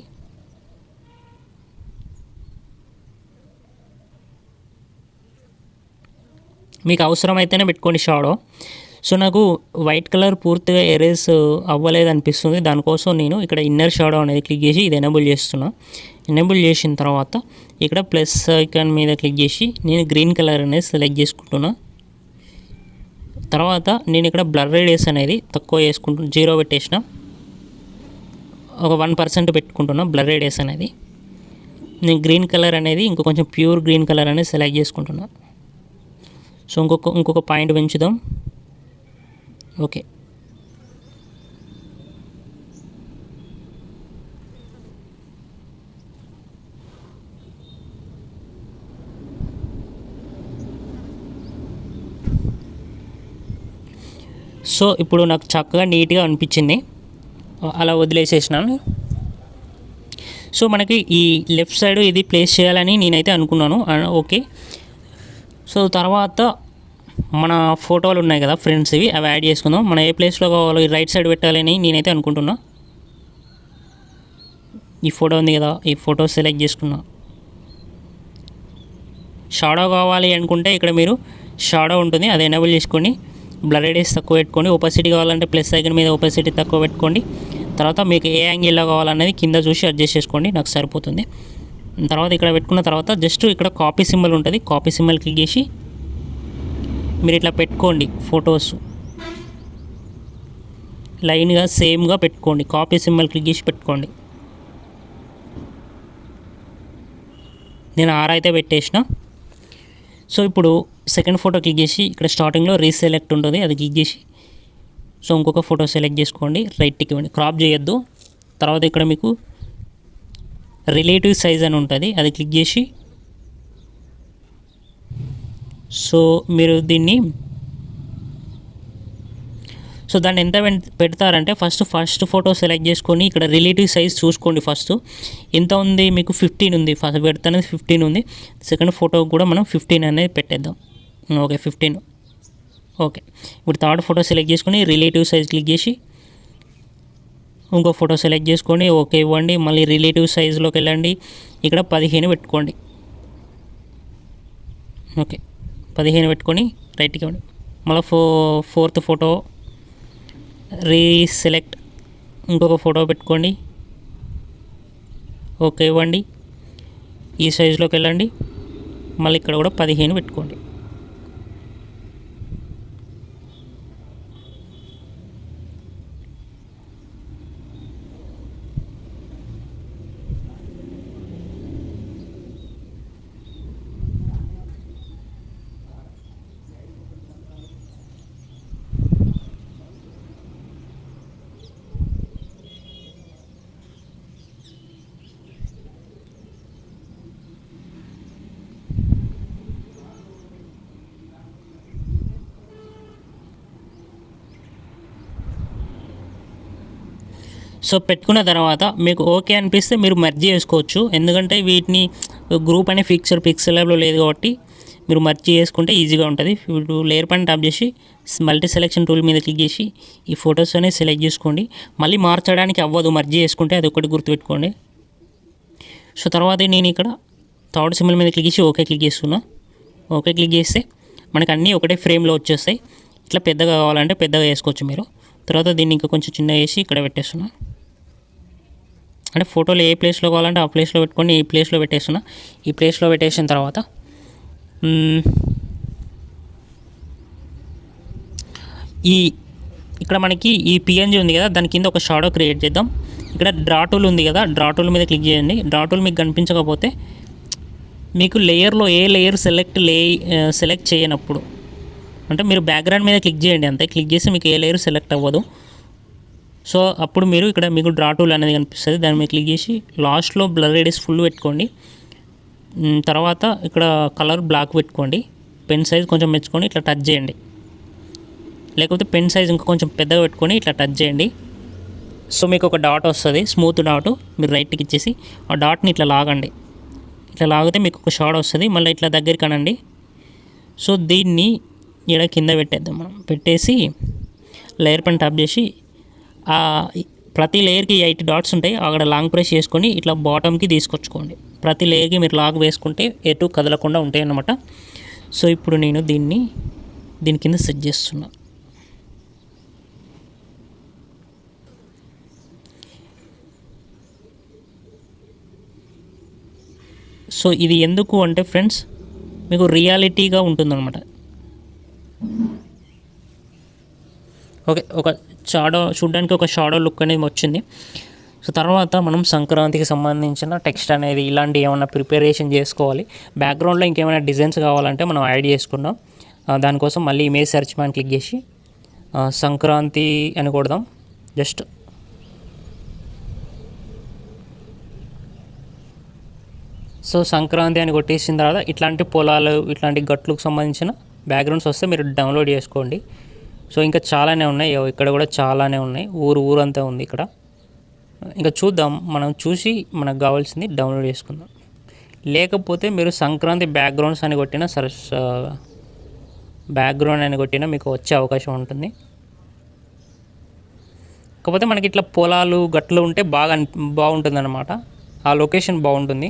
మీకు అవసరమైతేనే పెట్టుకోండి షాడో. సో నాకు వైట్ కలర్ పూర్తిగా ఎరేజ్ అవ్వలేదు అనిపిస్తుంది, దానికోసం నేను ఇక్కడ ఇన్నర్ షాడో అనేది క్లిక్ చేసి ఇది ఎనేబుల్ చేస్తున్నా. ఎనేబుల్ చేసిన తర్వాత ఇక్కడ ప్లస్ ఐకాన్ మీద క్లిక్ చేసి నేను గ్రీన్ కలర్ అనేది సెలెక్ట్ చేసుకుంటున్నా. తర్వాత నేను ఇక్కడ బ్లర్ రేడియస్ అనేది తక్కువ చేసుకుంటున్నా, 0 పెట్టేసిన, ఒక 1% పెట్టుకుంటున్నా బ్లర్ రేడియస్ అనేది. నేను గ్రీన్ కలర్ అనేది ఇంకో కొంచెం ప్యూర్ గ్రీన్ కలర్ అనేది సెలెక్ట్ చేసుకుంటున్నా. సో ఇంకొక పాయింట్ పెంచుదాం. ఓకే, సో ఇప్పుడు నాకు చక్కగా నీట్గా అనిపించింది, అలా వదిలేసేసినాను. సో మనకి ఈ లెఫ్ట్ సైడ్ ఇది ప్లేస్ చేయాలని నేనైతే అనుకున్నాను. ఓకే, సో తర్వాత మన ఫోటోలు ఉన్నాయి కదా ఫ్రెండ్స్, అవి యాడ్ చేసుకుందాం. మనం ఏ ప్లేస్లో కావాలో రైట్ సైడ్ పెట్టాలని నేనైతే అనుకుంటున్నా. ఈ ఫోటో ఉంది కదా, ఈ ఫోటో సెలెక్ట్ చేసుకున్నా. షాడో కావాలి అనుకుంటే ఇక్కడ మీరు షాడో ఉంటుంది, అది ఎనేబుల్ చేసుకోండి. బ్లర్ రేడియస్ తక్కువ పెట్టుకోండి. ఒపాసిటీ కావాలంటే ప్లస్ ఐకాన్ మీద ఒపాసిటీ తక్కువ పెట్టుకోండి. తర్వాత మీకు ఏ యాంగిల్లో కావాలనేది కింద చూసి అడ్జస్ట్ చేసుకోండి, నాకు సరిపోతుంది. తర్వాత ఇక్కడ పెట్టుకున్న తర్వాత జస్ట్ ఇక్కడ కాపీ సింబల్ ఉంటుంది, కాపీ సింబల్ క్లిక్ చేసి మీరు ఇట్లా పెట్టుకోండి. ఫొటోస్ లైన్గా సేమ్గా పెట్టుకోండి, కాపీ సింబల్ క్లిక్ చేసి పెట్టుకోండి. నేను 6 అయితే పెట్టేసిన. సో ఇప్పుడు సెకండ్ ఫోటో క్లిక్ చేసి ఇక్కడ స్టార్టింగ్లో రీసెలెక్ట్ ఉంటుంది, అది క్లిక్ చేసి సో ఇంకొక ఫోటో సెలెక్ట్ చేసుకోండి, రైట్కి ఇవ్వండి, క్రాప్ చేయొద్దు. తర్వాత ఇక్కడ మీకు రిలేటివ్ సైజ్ అని ఉంటుంది, అది క్లిక్ చేసి సో మీరు దాన్ని ఎంత పెడతారంటే ఫస్ట్ ఫోటో సెలెక్ట్ చేసుకొని ఇక్కడ రిలేటివ్ సైజ్ చూసుకోండి. ఫస్ట్ ఎంత ఉంది మీకు, 15 ఉంది. ఫస్ట్ పెడతా అనేది 15 ఉంది. సెకండ్ ఫోటో కూడా మనం 15 అనేది పెట్టేద్దాం. ఓకే, 15. ఓకే, ఇప్పుడు థర్డ్ ఫోటో సెలెక్ట్ చేసుకొని రిలేటివ్ సైజ్ క్లిక్ చేసి ఇంకో ఫోటో సెలెక్ట్ చేసుకొని ఓకే ఇవ్వండి. మళ్ళీ రిలేటివ్ సైజ్లోకి వెళ్ళండి, ఇక్కడ 15 పెట్టుకోండి. ఓకే, 15 పెట్టుకొని రైట్కి ఇవ్వండి. మళ్ళీ ఫోర్త్ ఫోటో రీసెలెక్ట్, ఇంకొక ఫోటో పెట్టుకోండి, ఓకే ఇవ్వండి. ఈ సైజులోకి వెళ్ళండి, మళ్ళీ ఇక్కడ కూడా 15 పెట్టుకోండి. సో పెట్టుకున్న తర్వాత మీకు ఓకే అనిపిస్తే మీరు మర్జ్ చేసుకోవచ్చు, ఎందుకంటే వీటిని గ్రూప్ అనే పిక్సెల్ ల్యాబ్లో లేదు కాబట్టి మీరు మర్జ్ చేసుకుంటే ఈజీగా ఉంటుంది. ఇప్పుడు లేయర్ పైన ట్యాప్ చేసి మల్టీ సెలెక్షన్ టూల్ మీద క్లిక్ చేసి ఈ ఫొటోస్ అనేది సెలెక్ట్ చేసుకోండి. మళ్ళీ మార్చడానికి అవ్వదు, మర్జ్ చేసుకుంటే అది ఒకటి గుర్తుపెట్టుకోండి. సో తర్వాత నేను ఇక్కడ థర్డ్ సింబల్ మీద క్లిక్ చేసి ఓకే క్లిక్ చేస్తున్నా. ఓకే క్లిక్ చేస్తే మనకు అన్నీ ఒకటే ఫ్రేమ్లో వచ్చేస్తాయి. ఇట్లా పెద్దగా కావాలంటే పెద్దగా వేసుకోవచ్చు మీరు. తర్వాత దీన్ని ఇంకా కొంచెం చిన్న వేసి ఇక్కడ పెట్టేస్తున్నా. అంటే ఫోటోలు ఏ ప్లేస్లో కావాలంటే ఆ ప్లేస్లో పెట్టుకొని ఈ ప్లేస్లో పెట్టేస్తున్నా. ఈ ప్లేస్లో పెట్టేసిన తర్వాత ఇక్కడ మనకి ఈ పిఎన్జీ ఉంది కదా, దాని కింద ఒక షాడో క్రియేట్ చేద్దాం. ఇక్కడ డ్రా టూల్ ఉంది కదా, డ్రా టూల్ మీద క్లిక్ చేయండి. డ్రా టూల్ మీకు కనిపించకపోతే మీకు లేయర్లో ఏ లేయర్ సెలెక్ట్ చేయనప్పుడు అంటే మీరు బ్యాక్గ్రౌండ్ మీద క్లిక్ చేయండి అంతే. క్లిక్ చేసి మీకు ఏ లేయర్ సెలెక్ట్ అవ్వదు. సో అప్పుడు మీరు ఇక్కడ మీకు డ్రా టూల్ అనేది కనిపిస్తుంది, దాని మీద క్లిక్ చేసి లాస్ట్లో బ్లర్ రేడియస్ ఫుల్ పెట్టుకోండి. తర్వాత ఇక్కడ కలర్ బ్లాక్ పెట్టుకోండి. పెన్ సైజ్ కొంచెం మెచ్చుకొని ఇట్లా టచ్ చేయండి, లేకపోతే పెన్ సైజ్ ఇంకా కొంచెం పెద్దగా పెట్టుకొని ఇట్లా టచ్ చేయండి. సో మీకు ఒక డాట్ వస్తుంది, స్మూత్ డాట్. మీరు రైట్కి ఇచ్చేసి ఆ డాట్ని ఇట్లా లాగండి. ఇట్లా లాగితే మీకు ఒక షాట్ వస్తుంది. మళ్ళీ ఇట్లా దగ్గరికి అనండి. సో దీన్ని ఇక్కడ కింద పెట్టేద్దాం. మనం పెట్టేసి లేయర్ పైన ట్యాప్ చేసి ప్రతి లేయర్కి 8 డాట్స్ ఉంటాయి, అక్కడ లాంగ్ ప్రెస్ చేసుకొని ఇట్లా బాటమ్కి తీసుకొచ్చుకోండి. ప్రతి లేయర్కి మీరు లాగ్ వేసుకుంటే ఎటు కదలకుండా ఉంటాయి అన్నమాట. సో ఇప్పుడు నేను దీని కింద సెట్ చేస్తున్నా. సో ఇది ఎందుకు అంటే ఫ్రెండ్స్ మీకు రియాలిటీగా ఉంటుందన్నమాట. ఓకే, ఒక షాడో చూడడానికి ఒక షాడో లుక్ అనేది వచ్చింది. సో తర్వాత మనం సంక్రాంతికి సంబంధించిన టెక్స్ట్ అనేది ఇలాంటి ఏమైనా ప్రిపరేషన్ చేసుకోవాలి. బ్యాక్గ్రౌండ్లో ఇంకేమైనా డిజైన్స్ కావాలంటే మనం యాడ్ చేసుకున్నాం. దానికోసం మళ్ళీ ఇమేజ్ సెర్చ్ మ్యాన్ క్లిక్ చేసి సంక్రాంతి అని కొడదాం. జస్ట్ సో సంక్రాంతి అని కొట్టేసిన తర్వాత ఇట్లాంటి పొలాలు, ఇట్లాంటి గట్లకు సంబంధించిన బ్యాక్గ్రౌండ్స్ వస్తే మీరు డౌన్లోడ్ చేసుకోండి. సో ఇంకా చాలానే ఉన్నాయి, ఇక్కడ కూడా చాలానే ఉన్నాయి, ఊరంతా ఉంది ఇక్కడ. ఇంకా చూద్దాం, మనం చూసి మనకు కావాల్సింది డౌన్లోడ్ చేసుకుందాం. లేకపోతే మీరు సంక్రాంతి బ్యాక్గ్రౌండ్స్ అని కొట్టినా బ్యాక్గ్రౌండ్ అని కొట్టినా మీకు వచ్చే అవకాశం ఉంటుంది. కాకపోతే మనకి ఇట్లా పొలాలు గట్లు ఉంటే బాగుంటుంది అన్నమాట, ఆ లొకేషన్ బాగుంటుంది.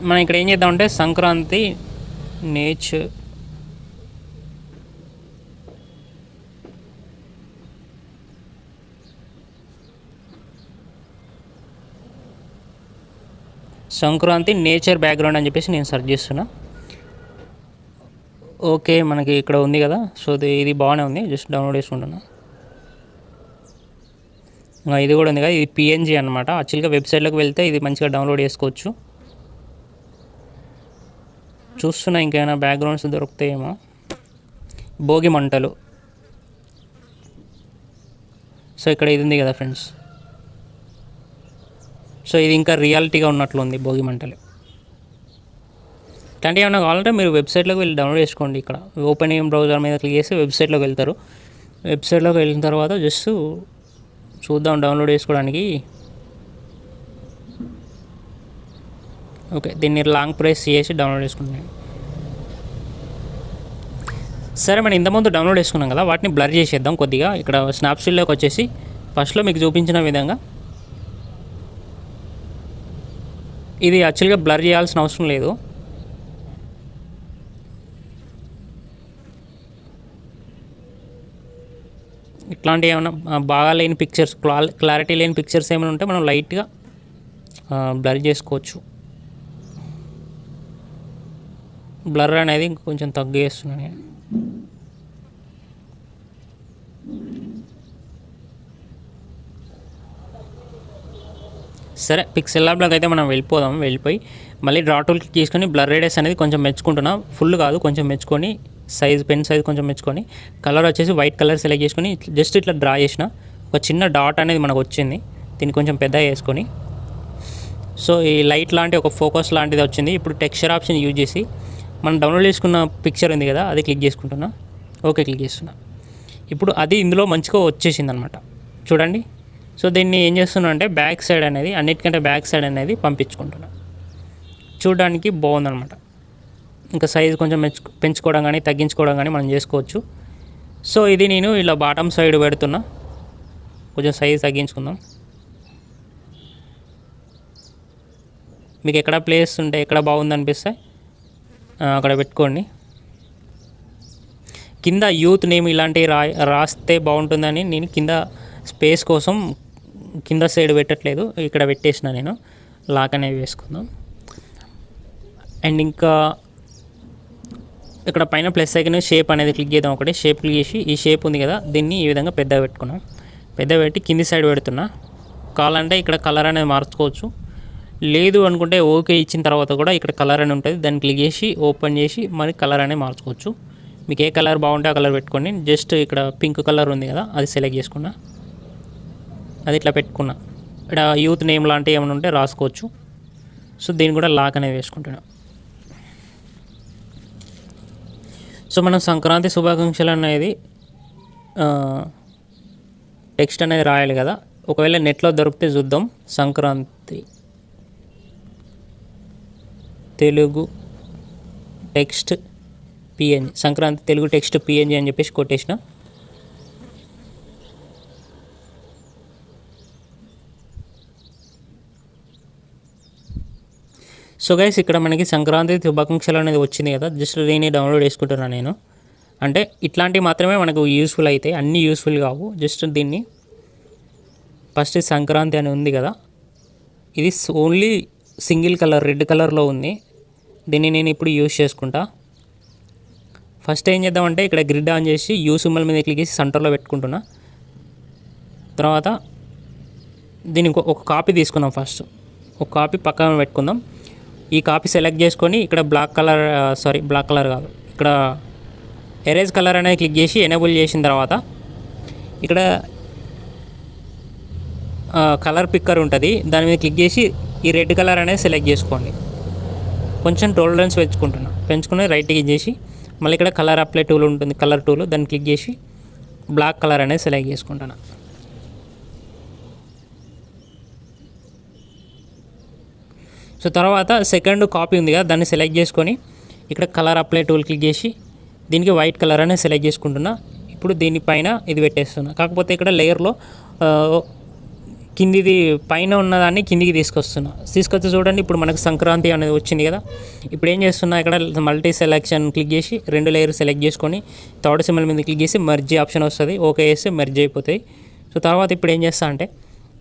మనం ఇక్కడ ఏం చేద్దామంటే సంక్రాంతి నేచర్ బ్యాక్గ్రౌండ్ అని చెప్పేసి నేను సెర్చ్ చేస్తున్నా. ఓకే, మనకి ఇక్కడ ఉంది కదా, సో ఇది బాగానే ఉంది, జస్ట్ డౌన్లోడ్ చేసుకుంటున్నా. ఇది కూడా ఉంది కదా, ఇది పిఎన్జీ అనమాట. యాక్చువల్గా వెబ్సైట్లోకి వెళ్తే ఇది మంచిగా డౌన్లోడ్ చేసుకోవచ్చు. చూస్తున్నా ఇంకేమైనా బ్యాక్గ్రౌండ్స్ దొరుకుతాయేమో. భోగి మంటలు, సో ఇక్కడ ఇది ఉంది కదా ఫ్రెండ్స్. సో ఇది ఇంకా రియాలిటీగా ఉన్నట్లు ఉంది భోగి మంటలు. ఇట్లాంటివి ఏమైనా కావాలంటే మీరు వెబ్సైట్లోకి వెళ్ళి డౌన్లోడ్ చేసుకోండి. ఇక్కడ ఓపెన్ బ్రౌజర్ మీద క్లిక్ చేసి వెబ్సైట్లోకి వెళ్తారు. వెబ్సైట్లోకి వెళ్ళిన తర్వాత జస్ట్ చూద్దాం డౌన్లోడ్ చేసుకోవడానికి. ఓకే, దీన్ని లాంగ్ ప్రెస్ చేసి డౌన్లోడ్ చేసుకుంటున్నాను. సరే, మనం ఇంతకుముందు డౌన్లోడ్ చేసుకున్నాం కదా, వాటిని బ్లర్ చేసేద్దాం కొద్దిగా. ఇక్కడ స్నాప్సీడ్లోకి వచ్చేసి ఫస్ట్లో మీకు చూపించిన విధంగా ఇది యాక్చువల్గా బ్లర్ చేయాల్సిన అవసరం లేదు. ఇట్లాంటి ఏమైనా బాగా లేని పిక్చర్స్, క్లారిటీ లేని పిక్చర్స్ ఏమైనా ఉంటే మనం లైట్గా బ్లర్ చేసుకోవచ్చు. బ్లర్ అనేది కొంచెం తగ్గేస్తున్నాను నేను. సరే, పిక్సెల్ ల్యాబ్లోకి అయితే మనం వెళ్ళిపోయి మళ్ళీ డ్రా టూల్ క్లిక్ చేసుకొని బ్లర్ రేడియస్ అనేది కొంచెం మెచ్చుకుంటున్నా. ఫుల్ కాదు, కొంచెం మెచ్చుకొని పెన్ సైజ్ కొంచెం మెచ్చుకొని కలర్ వచ్చేసి వైట్ కలర్ సెలెక్ట్ చేసుకొని జస్ట్ ఇట్లా డ్రా చేసిన ఒక చిన్న డాట్ అనేది మనకు వచ్చింది. దీన్ని కొంచెం పెద్దగా చేసుకొని సో ఈ లైట్ లాంటి ఒక ఫోకస్ లాంటిది వచ్చింది. ఇప్పుడు టెక్స్చర్ ఆప్షన్ యూజ్ చేసి మనం డౌన్లోడ్ చేసుకున్న పిక్చర్ ఉంది కదా, అది క్లిక్ చేసుకుంటున్నా. ఓకే, క్లిక్ చేస్తున్నా. ఇప్పుడు అది ఇందులో మంచిగా వచ్చేసింది అనమాట, చూడండి. సో దీన్ని ఏం చేస్తున్నా అంటే బ్యాక్ సైడ్ అనేది, అన్నిటికంటే బ్యాక్ సైడ్ అనేది పంపించుకుంటున్నా. చూడడానికి బాగుందన్నమాట. ఇంకా సైజ్ కొంచెం పెంచుకోవడం కానీ తగ్గించుకోవడం కానీ మనం చేసుకోవచ్చు. సో ఇది నేను ఇలా బాటమ్ సైడ్ పెడుతున్నా, కొంచెం సైజ్ తగ్గించుకుందాం. మీకు ఎక్కడ ప్లేస్ ఉంటే ఎక్కడ బాగుంది అనిపిస్తే అక్కడ పెట్టుకోండి. కింద యూత్ నేమ్ ఇలాంటివి రాస్తే బాగుంటుందని నేను కింద స్పేస్ కోసం కింద సైడ్ పెట్టట్లేదు, ఇక్కడ పెట్టేసిన నేను. లాక్ అనేవి వేసుకుందాం. అండ్ ఇంకా ఇక్కడ పైన ప్లస్ ఐకాన్ షేప్ అనేది క్లిక్ చేద్దాం. ఒకటి షేప్ క్లిక్ చేసి ఈ షేప్ ఉంది కదా, దీన్ని ఈ విధంగా పెద్దగా పెట్టుకున్నాం. పెద్దగా పెట్టి కింది సైడ్ పెడుతున్నా. కావాలంటే ఇక్కడ కలర్ అనేది మార్చుకోవచ్చు, లేదు అనుకుంటే ఓకే ఇచ్చిన తర్వాత కూడా ఇక్కడ కలర్ అని ఉంటుంది, దాన్ని క్లిక్ చేసి ఓపెన్ చేసి మరి కలర్ అనేది మార్చుకోవచ్చు. మీకు ఏ కలర్ బాగుంటే ఆ కలర్ పెట్టుకోండి. జస్ట్ ఇక్కడ పింక్ కలర్ ఉంది కదా, అది సెలెక్ట్ చేసుకున్నా, అది ఇట్లా పెట్టుకున్నా. ఇక్కడ యూత్ నేమ్ లాంటివి ఏమైనా ఉంటే రాసుకోవచ్చు. సో దీన్ని కూడా లాక్ అనేది వేసుకుంటున్నా. సో మనం సంక్రాంతి శుభాకాంక్షలు అనేది టెక్స్ట్ అనేది రాయాలి కదా. ఒకవేళ నెట్లో దొరికితే చూద్దాం. Sankranti Telugu text PNG, Sankranti Telugu text PNG అని చెప్పేసి కొట్టేసిన. సో గైస్, ఇక్కడ మనకి సంక్రాంతి శుభాకాంక్షలు అనేది వచ్చింది కదా, జస్ట్ దీన్ని డౌన్లోడ్ చేసుకుంటున్నాను నేను. అంటే ఇట్లాంటివి మాత్రమే మనకు యూస్ఫుల్ అవుతాయి, అన్నీ యూస్ఫుల్ కావు. జస్ట్ దీన్ని ఫస్ట్ సంక్రాంతి అని ఉంది కదా, ఇది ఓన్లీ సింగిల్ కలర్ రెడ్ కలర్లో ఉంది. దీన్ని నేను ఇప్పుడు యూస్ చేసుకుంటా. ఫస్ట్ ఏం చేద్దామంటే ఇక్కడ గ్రిడ్ ఆన్ చేసి యూ సింబల్ మీద క్లిక్ చేసి సెంటర్లో పెట్టుకుంటున్నా. తర్వాత దీన్ని ఒక కాపీ తీసుకుందాం. ఫస్ట్ ఒక కాపీ పక్కన పెట్టుకుందాం. ఈ కాపీ సెలెక్ట్ చేసుకొని ఇక్కడ బ్లాక్ కలర్ కాదు, ఇక్కడ ఎరేజ్ కలర్ అనేది క్లిక్ చేసి ఎనేబుల్ చేసిన తర్వాత ఇక్కడ కలర్ పిక్కర్ ఉంటుంది, దాని మీద క్లిక్ చేసి ఈ రెడ్ కలర్ అనేది సెలెక్ట్ చేసుకోండి. కొంచెం టోలరెన్స్ పెంచుకుని రైట్ క్లిక్ చేసి మళ్ళీ ఇక్కడ కలర్ అప్లై టూల్ ఉంటుంది, కలర్ టూల్, దాన్ని క్లిక్ చేసి బ్లాక్ కలర్ అనేది సెలెక్ట్ చేసుకుంటాను. సో తర్వాత సెకండ్ కాపీ ఉంది కదా, దాన్ని సెలెక్ట్ చేసుకొని ఇక్కడ కలర్ అప్లై టూల్ క్లిక్ చేసి దీనికి వైట్ కలర్ అనేది సెలెక్ట్ చేసుకుంటున్నా. ఇప్పుడు దీనిపైన ఇది పెట్టేస్తున్నా. కాకపోతే ఇక్కడ లేయర్లో కిందిది పైన ఉన్నదాన్ని కిందికి తీసుకొచ్చి చూడండి. ఇప్పుడు మనకు సంక్రాంతి అనేది వచ్చింది కదా. ఇప్పుడు ఏం చేస్తున్నా, ఇక్కడ మల్టీ సెలెక్షన్ క్లిక్ చేసి 2 లేయర్ సెలెక్ట్ చేసుకొని థర్డ్ సింబల్ మీద క్లిక్ చేసి మెర్జ్ ఆప్షన్ వస్తుంది, ఓకే చేస్తే మెర్జ్ అయిపోతాయి. సో తర్వాత ఇప్పుడు ఏం చేస్తా అంటే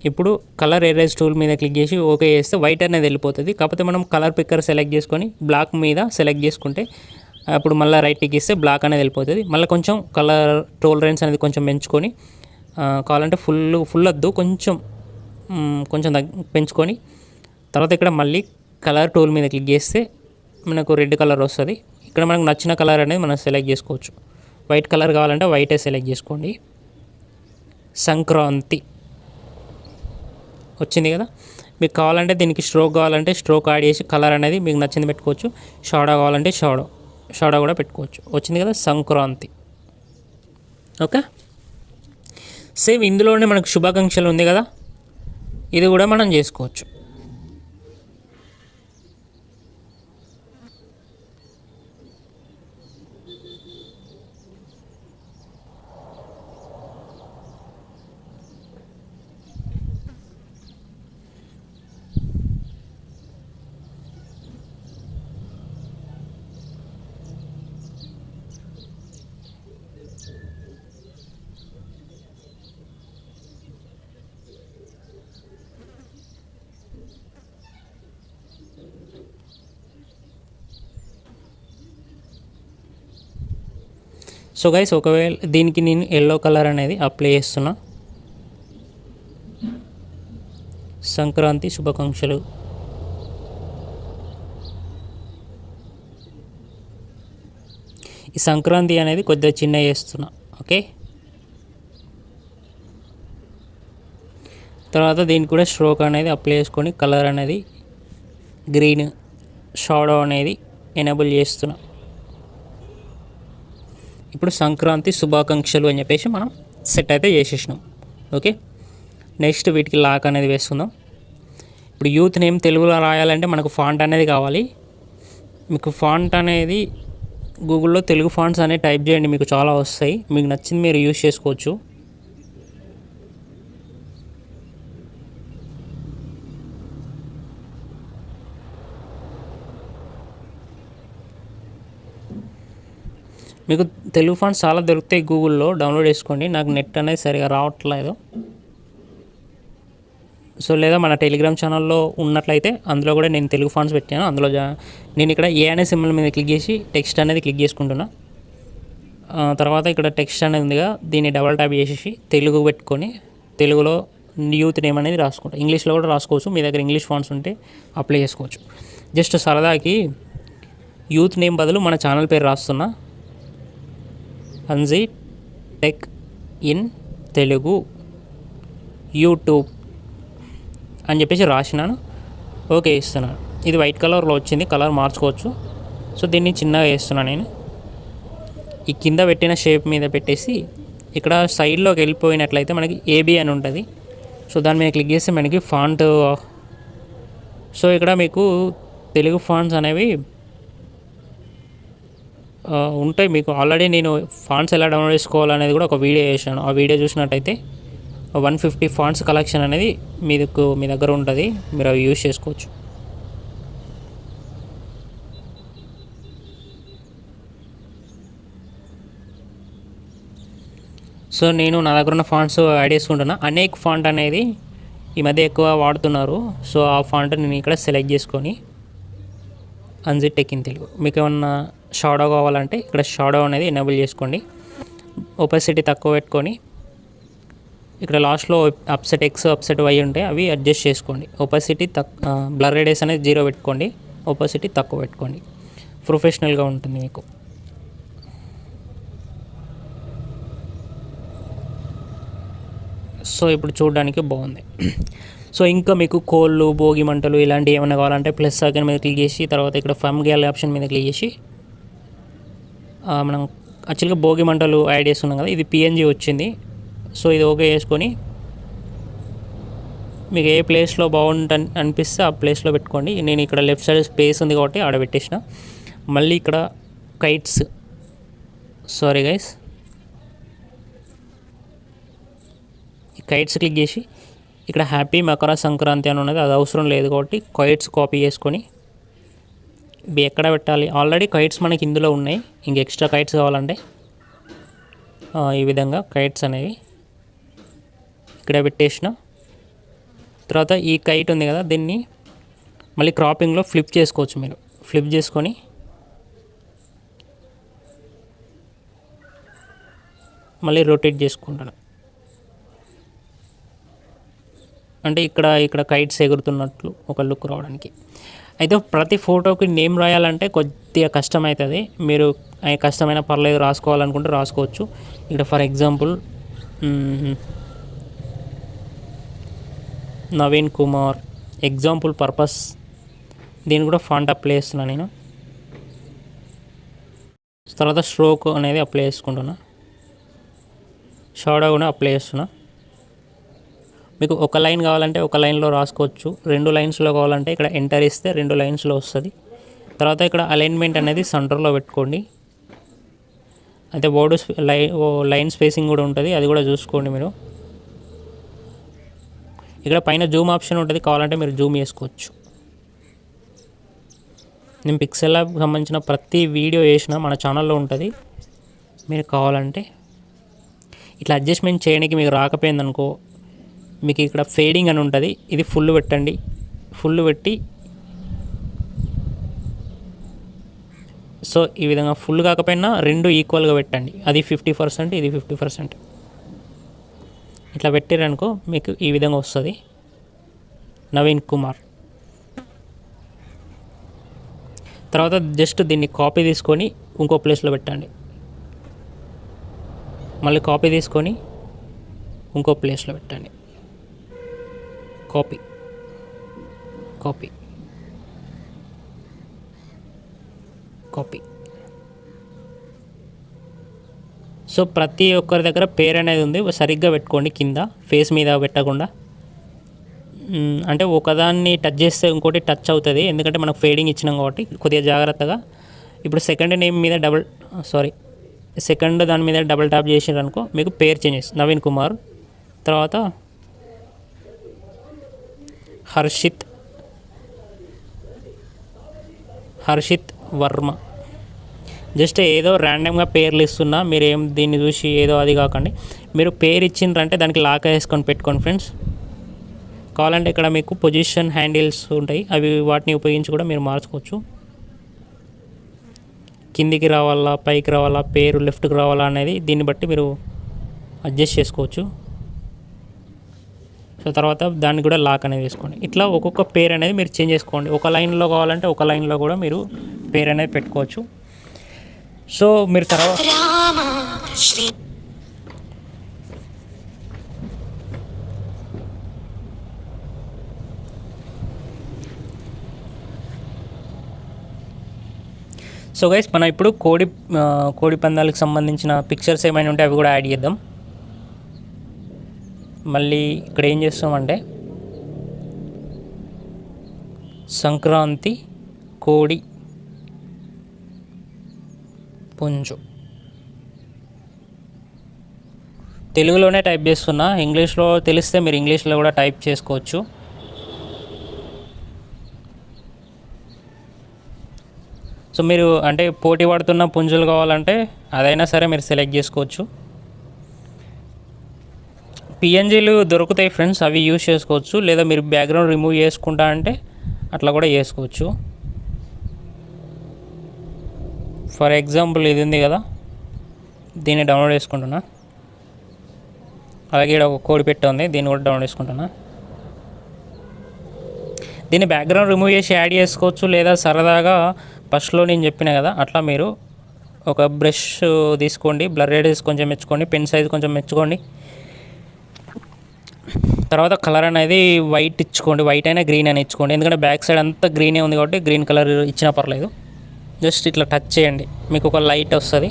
ఇప్పుడు కలర్ ఎరేజ్ టూల్ మీద క్లిక్ చేసి ఓకే చేస్తే వైట్ అనేది వెళ్ళిపోతుంది. కాకపోతే మనం కలర్ పిక్కర్ సెలెక్ట్ చేసుకొని బ్లాక్ మీద సెలెక్ట్ చేసుకుంటే అప్పుడు మళ్ళీ రైట్ టిక్ ఇస్తే బ్లాక్ అనేది వెళ్ళిపోతుంది. మళ్ళీ కొంచెం కలర్ టోలరెన్స్ అనేది కొంచెం పెంచుకొని కావాలంటే ఫుల్ వద్దు, కొంచెం పెంచుకొని తర్వాత ఇక్కడ మళ్ళీ కలర్ టూల్ మీద క్లిక్ చేస్తే మనకు రెడ్ కలర్ వస్తుంది. ఇక్కడ మనకు నచ్చిన కలర్ అనేది మనం సెలెక్ట్ చేసుకోవచ్చు. వైట్ కలర్ కావాలంటే వైటే సెలెక్ట్ చేసుకోండి. సంక్రాంతి వచ్చింది కదా. మీకు కావాలంటే దీనికి స్ట్రోక్ కావాలంటే స్ట్రోక్ యాడ్ చేసి కలర్ అనేది మీకు నచ్చింది పెట్టుకోవచ్చు. షాడో కావాలంటే షాడో కూడా పెట్టుకోవచ్చు. వచ్చింది కదా సంక్రాంతి. ఓకే, సేమ్ ఇందులోనే మనకు శుభాకాంక్షలు ఉంది కదా, ఇది కూడా మనం చేసుకోవచ్చు. సో గైస్, ఒకవేళ దీనికి నేను ఎల్లో కలర్ అనేది అప్లై చేస్తున్నా. సంక్రాంతి శుభాకాంక్షలు. ఈ సంక్రాంతి అనేది కొద్దిగా చిన్న చేస్తున్నా. ఓకే, తర్వాత దీనికి కూడా స్ట్రోక్ అనేది అప్లై చేసుకొని కలర్ అనేది గ్రీన్, షాడో అనేది ఎనేబుల్ చేస్తున్నా. ఇప్పుడు సంక్రాంతి శుభాకాంక్షలు అని చెప్పేసి మనం సెట్ అయితే చేసేసినాం. ఓకే, నెక్స్ట్ వీటికి లాక్ అనేది వేస్తున్నాం. ఇప్పుడు యూత్ నేమ్ తెలుగులో రాయాలంటే మనకు ఫాంట్ అనేది కావాలి. మీకు ఫాంట్ అనేది గూగుల్లో తెలుగు ఫాంట్స్ అనేది టైప్ చేయండి, మీకు చాలా వస్తాయి. మీకు నచ్చింది మీరు యూజ్ చేసుకోవచ్చు. మీకు తెలుగు ఫాంట్స్ చాలా దొరుకుతాయి, గూగుల్లో డౌన్లోడ్ చేసుకోండి. నాకు నెట్ అనేది సరిగా రావట్లేదు. సో లేదా మన టెలిగ్రామ్ ఛానల్లో ఉన్నట్లయితే అందులో కూడా నేను తెలుగు ఫాంట్స్ పెట్టాను. అందులో నేను ఇక్కడ ఏ అనే సింబల్ మీద క్లిక్ చేసి టెక్స్ట్ అనేది క్లిక్ చేసుకుంటున్నా. తర్వాత ఇక్కడ టెక్స్ట్ అనేది ఉందిగా, దీన్ని డబల్ ట్యాప్ చేసేసి తెలుగు పెట్టుకొని తెలుగులో యూత్ నేమ్ అనేది రాసుకుంటా. ఇంగ్లీష్లో కూడా రాసుకోవచ్చు, మీ దగ్గర ఇంగ్లీష్ ఫాంట్స్ ఉంటే అప్లై చేసుకోవచ్చు. జస్ట్ సరదాకి యూత్ నేమ్ బదులు మన ఛానల్ పేరు రాస్తున్నా. Anji tech in Telugu YouTube అని చెప్పేసి రాసినాను. ఓకే ఇస్తున్నాను. ఇది వైట్ కలర్లో వచ్చింది, కలర్ మార్చుకోవచ్చు. సో దీన్ని చిన్నగా వేస్తున్నాను నేను. ఈ కింద పెట్టిన షేప్ మీద పెట్టేసి ఇక్కడ సైడ్లోకి వెళ్ళిపోయినట్లయితే మనకి ఏబీ అని ఉంటుంది. సో దాని మీద క్లిక్ చేస్తే మనకి ఫాంట్. సో ఇక్కడ మీకు తెలుగు ఫాంట్స్ అనేవి ఉంటాయి. మీకు ఆల్రెడీ నేను ఫాంట్స్ ఎలా డౌన్లోడ్ చేసుకోవాలనేది కూడా ఒక వీడియో చేశాను. ఆ వీడియో చూసినట్టయితే 150 ఫాంట్స్ కలెక్షన్ అనేది మీ దగ్గర ఉంటుంది, మీరు అవి యూజ్ చేసుకోవచ్చు. సో నేను నా దగ్గర ఉన్న ఫాంట్స్ యాడ్ చేసుకుంటున్నా. అనేక్ ఫాంట్ అనేది ఈ మధ్య ఎక్కువ వాడుతున్నారు. సో ఆ ఫాంట్ నేను ఇక్కడ సెలెక్ట్ చేసుకొని అంజీ టెక్ ఇన్ తెలుగు. మీకు ఏమన్నా షాడో కావాలంటే ఇక్కడ షాడో అనేది ఎనేబుల్ చేసుకోండి. ఒపాసిటీ తక్కువ పెట్టుకొని ఇక్కడ లాస్ట్లో అప్సెట్ ఎక్స్ అప్సెట్ వై ఉంటాయి, అవి అడ్జస్ట్ చేసుకోండి. ఒపాసిటీ బ్లర్ రేడియస్ అనేది 0 పెట్టుకోండి, ఒపాసిటీ తక్కువ పెట్టుకోండి. ప్రొఫెషనల్గా ఉంటుంది మీకు. సో ఇప్పుడు చూడడానికి బాగుంది. సో ఇంకా మీకు కోళ్ళు, భోగి మంటలు ఇలాంటివి ఏమైనా కావాలంటే ప్లస్ ఐకాన్ మీద క్లిక్ చేసి తర్వాత ఇక్కడ ఫమ్ గ్యాలరీ ఆప్షన్ మీద క్లిక్ చేసి మనం యాక్చువల్గా భోగి మంటలు యాడ్ చేస్తున్నాం కదా, ఇది పిఎన్జీ వచ్చింది. సో ఇది ఓకే చేసుకొని మీకు ఏ ప్లేస్లో బాగుంటుంది అనిపిస్తే ఆ ప్లేస్లో పెట్టుకోండి. నేను ఇక్కడ లెఫ్ట్ సైడ్ స్పేస్ ఉంది కాబట్టి ఆడ పెట్టేసిన. మళ్ళీ ఇక్కడ కైట్స్, సారీ గైస్, ఈ కైట్స్ క్లిక్ చేసి ఇక్కడ హ్యాపీ మకర సంక్రాంతి అని ఉన్నది, అది అవసరం లేదు కాబట్టి కైట్స్ కాపీ చేసుకొని ఇవి ఎక్కడ పెట్టాలి, ఆల్రెడీ కైట్స్ మనకి ఇందులో ఉన్నాయి, ఇంక ఎక్స్ట్రా కైట్స్ కావాలంటే ఈ విధంగా కైట్స్ అనేవి ఇక్కడ పెట్టేసిన తర్వాత ఈ కైట్ ఉంది కదా, దీన్ని మళ్ళీ క్రాపింగ్లో ఫ్లిప్ చేసుకోవచ్చు. మీరు ఫ్లిప్ చేసుకొని మళ్ళీ రొటేట్ చేసుకుంటాను, అంటే ఇక్కడ కైట్స్ ఎగురుతున్నట్లు ఒక లుక్ రావడానికి. అయితే ప్రతి ఫోటోకి నేమ్ రాయాలంటే కొద్దిగా కష్టమవుతుంది. మీరు కష్టమైన పర్లేదు రాసుకోవాలనుకుంటే రాసుకోవచ్చు. ఇక్కడ for example Naveen Kumar, example purpose దీన్ని కూడా ఫాంట్ అప్లై చేస్తున్నా నేను. తర్వాత స్ట్రోక్ అనేది అప్లై చేసుకుంటున్నా, షాడో కూడా అప్లై చేస్తున్నా. మీకు ఒక లైన్ కావాలంటే ఒక లైన్లో రాసుకోవచ్చు, 2 లైన్స్లో కావాలంటే ఇక్కడ ఎంటర్ ఇస్తే 2 లైన్స్లో వస్తుంది. తర్వాత ఇక్కడ అలైన్మెంట్ అనేది సెంటర్లో పెట్టుకోండి. అయితే బోర్డు లైన్ స్పేసింగ్ కూడా ఉంటుంది, అది కూడా చూసుకోండి మీరు. ఇక్కడ పైన జూమ్ ఆప్షన్ ఉంటుంది, కావాలంటే మీరు జూమ్ చేసుకోవచ్చు. నేను పిక్సెల్ ల్యాబ్కి సంబంధించిన ప్రతి వీడియో వేసిన మన ఛానల్లో ఉంటుంది, మీరు కావాలంటే ఇట్లా అడ్జస్ట్మెంట్ చేయడానికి మీకు రాకపోయిందనుకో, మీకు ఇక్కడ ఫేడింగ్ అని ఉంటుంది, ఇది ఫుల్ పెట్టండి. ఫుల్ పెట్టి సో ఈ విధంగా ఫుల్ కాకపోయినా 2 ఈక్వల్గా పెట్టండి, అది 50%, ఇది 50%. ఇట్లా పెట్టారనుకో మీకు ఈ విధంగా వస్తుంది నవీన్ కుమార్. తర్వాత జస్ట్ దీన్ని కాపీ తీసుకొని ఇంకో ప్లేస్లో పెట్టండి, మళ్ళీ కాపీ తీసుకొని ఇంకో ప్లేస్లో పెట్టండి, కాపీ కాపీ కాపీ. సో ప్రతి ఒక్కరి దగ్గర పేరు అనేది ఉంది, సరిగ్గా పెట్టుకోండి, కింద ఫేస్ మీద పెట్టకుండా. అంటే ఒకదాన్ని టచ్ చేస్తే ఇంకోటి టచ్ అవుతుంది, ఎందుకంటే మనకు ఫేడింగ్ ఇచ్చినాం కాబట్టి కొద్దిగా జాగ్రత్తగా. ఇప్పుడు సెకండ్ నేమ్ మీద సెకండ్ దాని మీద డబుల్ ట్యాప్ చేసారనుకో మీకు పేరు చేంజ్ చేస్తుంది, నవీన్ కుమార్. తర్వాత హర్షిత్ వర్మ. జస్ట్ ఏదో ర్యాండమ్గా పేర్లు ఇస్తున్నా, మీరు ఏం దీన్ని చూసి ఏదో అది కాకండి. మీరు పేరు ఇచ్చిండ్రంటే దానికి లాక్ వేసుకొని పెట్టుకోండి ఫ్రెండ్స్. కావాలంటే ఇక్కడ మీకు పొజిషన్ హ్యాండిల్స్ ఉంటాయి, అవి వాటిని ఉపయోగించి కూడా మీరు మార్చుకోవచ్చు. కిందికి రావాలా, పైకి రావాలా, పేరు లెఫ్ట్కి రావాలా అనేది దీన్ని బట్టి మీరు అడ్జస్ట్ చేసుకోవచ్చు. సో తర్వాత దాన్ని కూడా లాక్ అనేది వేసుకోండి. ఇట్లా ఒక్కొక్క పేరు అనేది మీరు చేంజ్ చేసుకోండి. ఒక లైన్లో కావాలంటే ఒక లైన్లో కూడా మీరు పేరు అనేది పెట్టుకోవచ్చు. సో మీరు తర్వాత సో గైస్ మనం ఇప్పుడు కోడి పందాలకు సంబంధించిన పిక్చర్స్ ఏమైనా ఉంటే అవి కూడా యాడ్ చేద్దాం. మళ్ళీ ఇక్కడ ఏం చేస్తామంటే సంక్రాంతి కోడి పుంజు తెలుగులోనే టైప్ చేస్తున్నా, ఇంగ్లీష్లో తెలిస్తే మీరు ఇంగ్లీష్లో కూడా టైప్ చేసుకోవచ్చు. సో మీరు అంటే పోటీ పడుతున్న పుంజులు కావాలంటే అదైనా సరే మీరు సెలెక్ట్ చేసుకోవచ్చు. పిఎన్జీలు దొరుకుతాయి ఫ్రెండ్స్, అవి యూజ్ చేసుకోవచ్చు. లేదా మీరు బ్యాక్గ్రౌండ్ రిమూవ్ చేసుకుంటా అంటే అట్లా కూడా చేసుకోవచ్చు. ఫర్ ఎగ్జాంపుల్ ఇది ఉంది కదా, దీన్ని డౌన్లోడ్ చేసుకుంటున్నా. అలాగే ఇక్కడ ఒక కోడి పెట్ట ఉంది, దీన్ని కూడా డౌన్లోడ్ చేసుకుంటున్నా. దీన్ని బ్యాక్గ్రౌండ్ రిమూవ్ చేసి యాడ్ చేసుకోవచ్చు, లేదా సరదాగా ఫస్ట్లో నేను చెప్పిన కదా అట్లా మీరు ఒక బ్రష్ తీసుకోండి, బ్లర్ రేడియస్ కొంచెం మెచ్చుకోండి, పెన్ సైజ్ కొంచెం మెచ్చుకోండి. తర్వాత కలర్ అనేది వైట్ ఇచ్చుకోండి, వైట్ అయినా గ్రీన్ అయినా ఇచ్చుకోండి. ఎందుకంటే బ్యాక్ సైడ్ అంతా గ్రీనే ఉంది కాబట్టి గ్రీన్ కలర్ ఇచ్చినా పర్లేదు. జస్ట్ ఇట్లా టచ్ చేయండి, మీకు ఒక లైట్ వస్తుంది.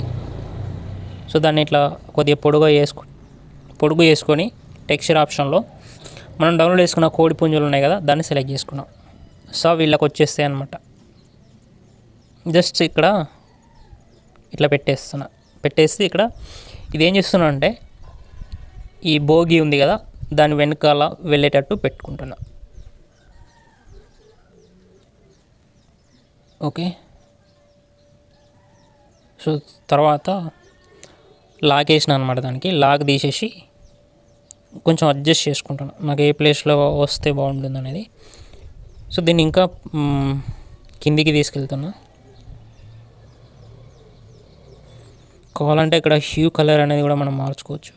సో దాన్ని ఇట్లా కొద్దిగా పొడుగు చేసుకొని టెక్స్చర్ ఆప్షన్లో మనం డౌన్లోడ్ చేసుకున్న కోడి పుంజులు ఉన్నాయి కదా, దాన్ని సెలెక్ట్ చేసుకున్నాం. సో వీళ్ళకి వచ్చేస్తాయి అనమాట. జస్ట్ ఇక్కడ ఇట్లా పెట్టేసి ఇక్కడ ఇదేం చేస్తున్నా అంటే ఈ భోగి ఉంది కదా, దాని వెనకాల వెళ్ళేటట్టు పెట్టుకుంటున్నా. ఓకే. సో తర్వాత లాక్ వేసిన అనమాట. దానికి లాక్ తీసేసి కొంచెం అడ్జస్ట్ చేసుకుంటాను, నాకు ఏ ప్లేస్లో వస్తే బాగుంటుంది అనేది. సో దీన్ని ఇంకా కిందికి తీసుకెళ్తున్నా. కావాలంటే ఇక్కడ హ్యూ కలర్ అనేది కూడా మనం మార్చుకోవచ్చు.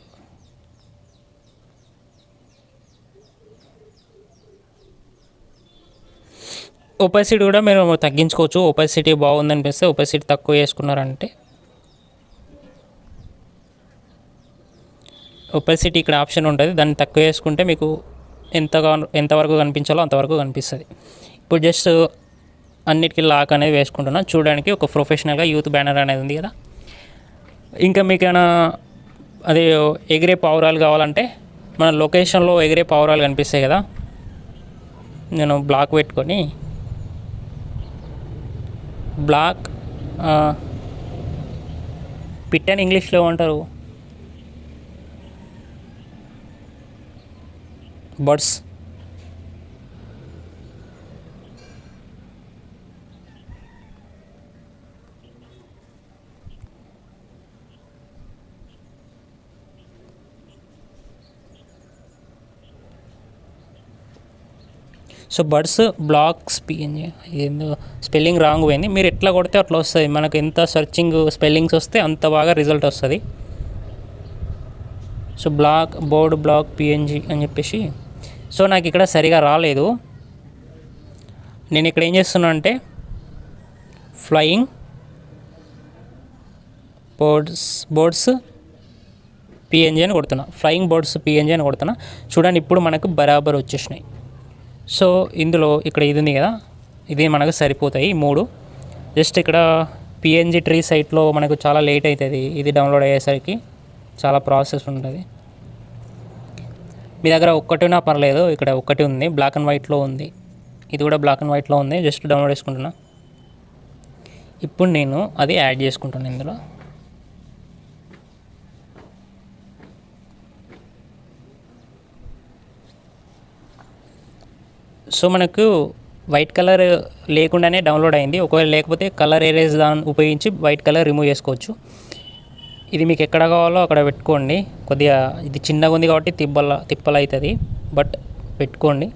ఒపాసిటీ కూడా మీరు తగ్గించుకోవచ్చు. ఒపాసిటీ బాగుందనిపిస్తే ఒపాసిటీ తక్కువ చేసుకున్నారంటే ఒపాసిటీ ఇక్కడ ఆప్షన్ ఉంటుంది, దాన్ని తక్కువ చేసుకుంటే మీకు ఎంతవరకు కనిపించాలో అంతవరకు కనిపిస్తుంది. ఇప్పుడు జస్ట్ అన్నిటికీ లాక్ అనేది వేసుకుంటున్నా, చూడడానికి ఒక ప్రొఫెషనల్గా యూత్ బ్యానర్ అనేది ఉంది కదా. ఇంకా మీకైనా అదే ఎగిరే పావురాలు కావాలంటే మన లొకేషన్లో ఎగిరే పావురాలు కనిపిస్తాయి కదా, నేను బ్లాక్ పెట్టుకొని బ్లాక్ పిట్ అని ఇంగ్లీష్లో ఏమంటారు, birds. So birds blocks PNG, ఏందో స్పెల్లింగ్ రాంగ్ పోయింది. మీరు ఎట్లా కొడితే అట్లా వస్తుంది, మనకు ఎంత సర్చింగ్ స్పెల్లింగ్స్ వస్తే అంత బాగా రిజల్ట్ వస్తుంది. సో బోర్డ్ బ్లాక్ పిఎన్జీ అని చెప్పేసి. సో నాకు ఇక్కడ సరిగా రాలేదు. నేను ఇక్కడ ఏం చేస్తున్నా అంటే ఫ్లయింగ్ బోర్డ్స్ పిఎన్జీ అని కొడుతున్నా, ఫ్లయింగ్ బోర్డ్స్ పిఎన్జీ అని కొడుతున్నా. చూడండి ఇప్పుడు మనకు బరాబర్ వచ్చేసినాయి. సో ఇందులో ఇక్కడ ఇది ఉంది కదా, ఇది మనకు సరిపోతాయి 3. జస్ట్ ఇక్కడ పిఎన్జీ ట్రీ సైట్లో మనకు చాలా లేట్ అవుతుంది, ఇది డౌన్లోడ్ అయ్యేసరికి చాలా ప్రాసెస్ ఉంటుంది. మీ దగ్గర ఒక్కటినా పర్లేదు, ఇక్కడ ఒకటి ఉంది, బ్లాక్ అండ్ వైట్లో ఉంది, ఇది కూడా బ్లాక్ అండ్ వైట్లో ఉంది. జస్ట్ డౌన్లోడ్ చేసుకుంటున్నా. ఇప్పుడు నేను అది యాడ్ చేసుకుంటాను ఇందులో. సో మనకు వైట్ కలర్ లేకుండానే డౌన్లోడ్ అయింది. ఒకవేళ లేకపోతే కలర్ ఎరేజ్ దాన్ని ఉపయోగించి వైట్ కలర్ రిమూవ్ చేసుకోవచ్చు. ఇది మీకు ఎక్కడ కావాలో అక్కడ పెట్టుకోండి. కొద్దిగా ఇది చిన్నగా ఉంది కాబట్టి తిప్పలు అవుతుంది, బట్ పెట్టుకోండి.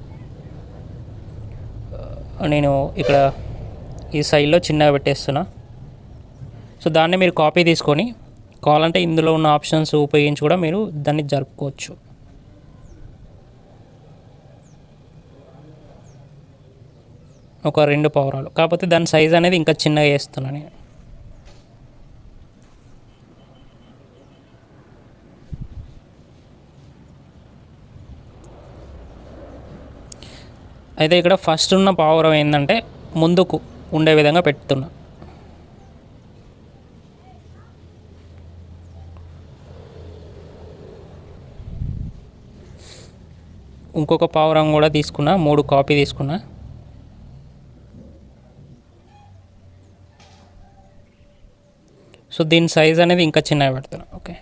నేను ఇక్కడ ఈ సైడ్లో చిన్నగా పెట్టేస్తున్నా. సో దాన్ని మీరు కాపీ తీసుకొని కావాలంటే ఇందులో ఉన్న ఆప్షన్స్ ఉపయోగించి కూడా మీరు దాన్ని జరుపుకోవచ్చు. ఒక 2 పావురాలు, కాకపోతే దాని సైజ్ అనేది ఇంకా చిన్నగా చేస్తున్నాను నేను. అయితే ఇక్కడ ఫస్ట్ ఉన్న పావురం ఏంటంటే ముందుకు ఉండే విధంగా పెడుతున్నా. ఇంకొక పావురం కూడా తీసుకున్నా, 3 కాపీ తీసుకున్నా. సో దీని సైజ్ అనేది ఇంకా చిన్నగా పెడుతున్నా. ఓకే,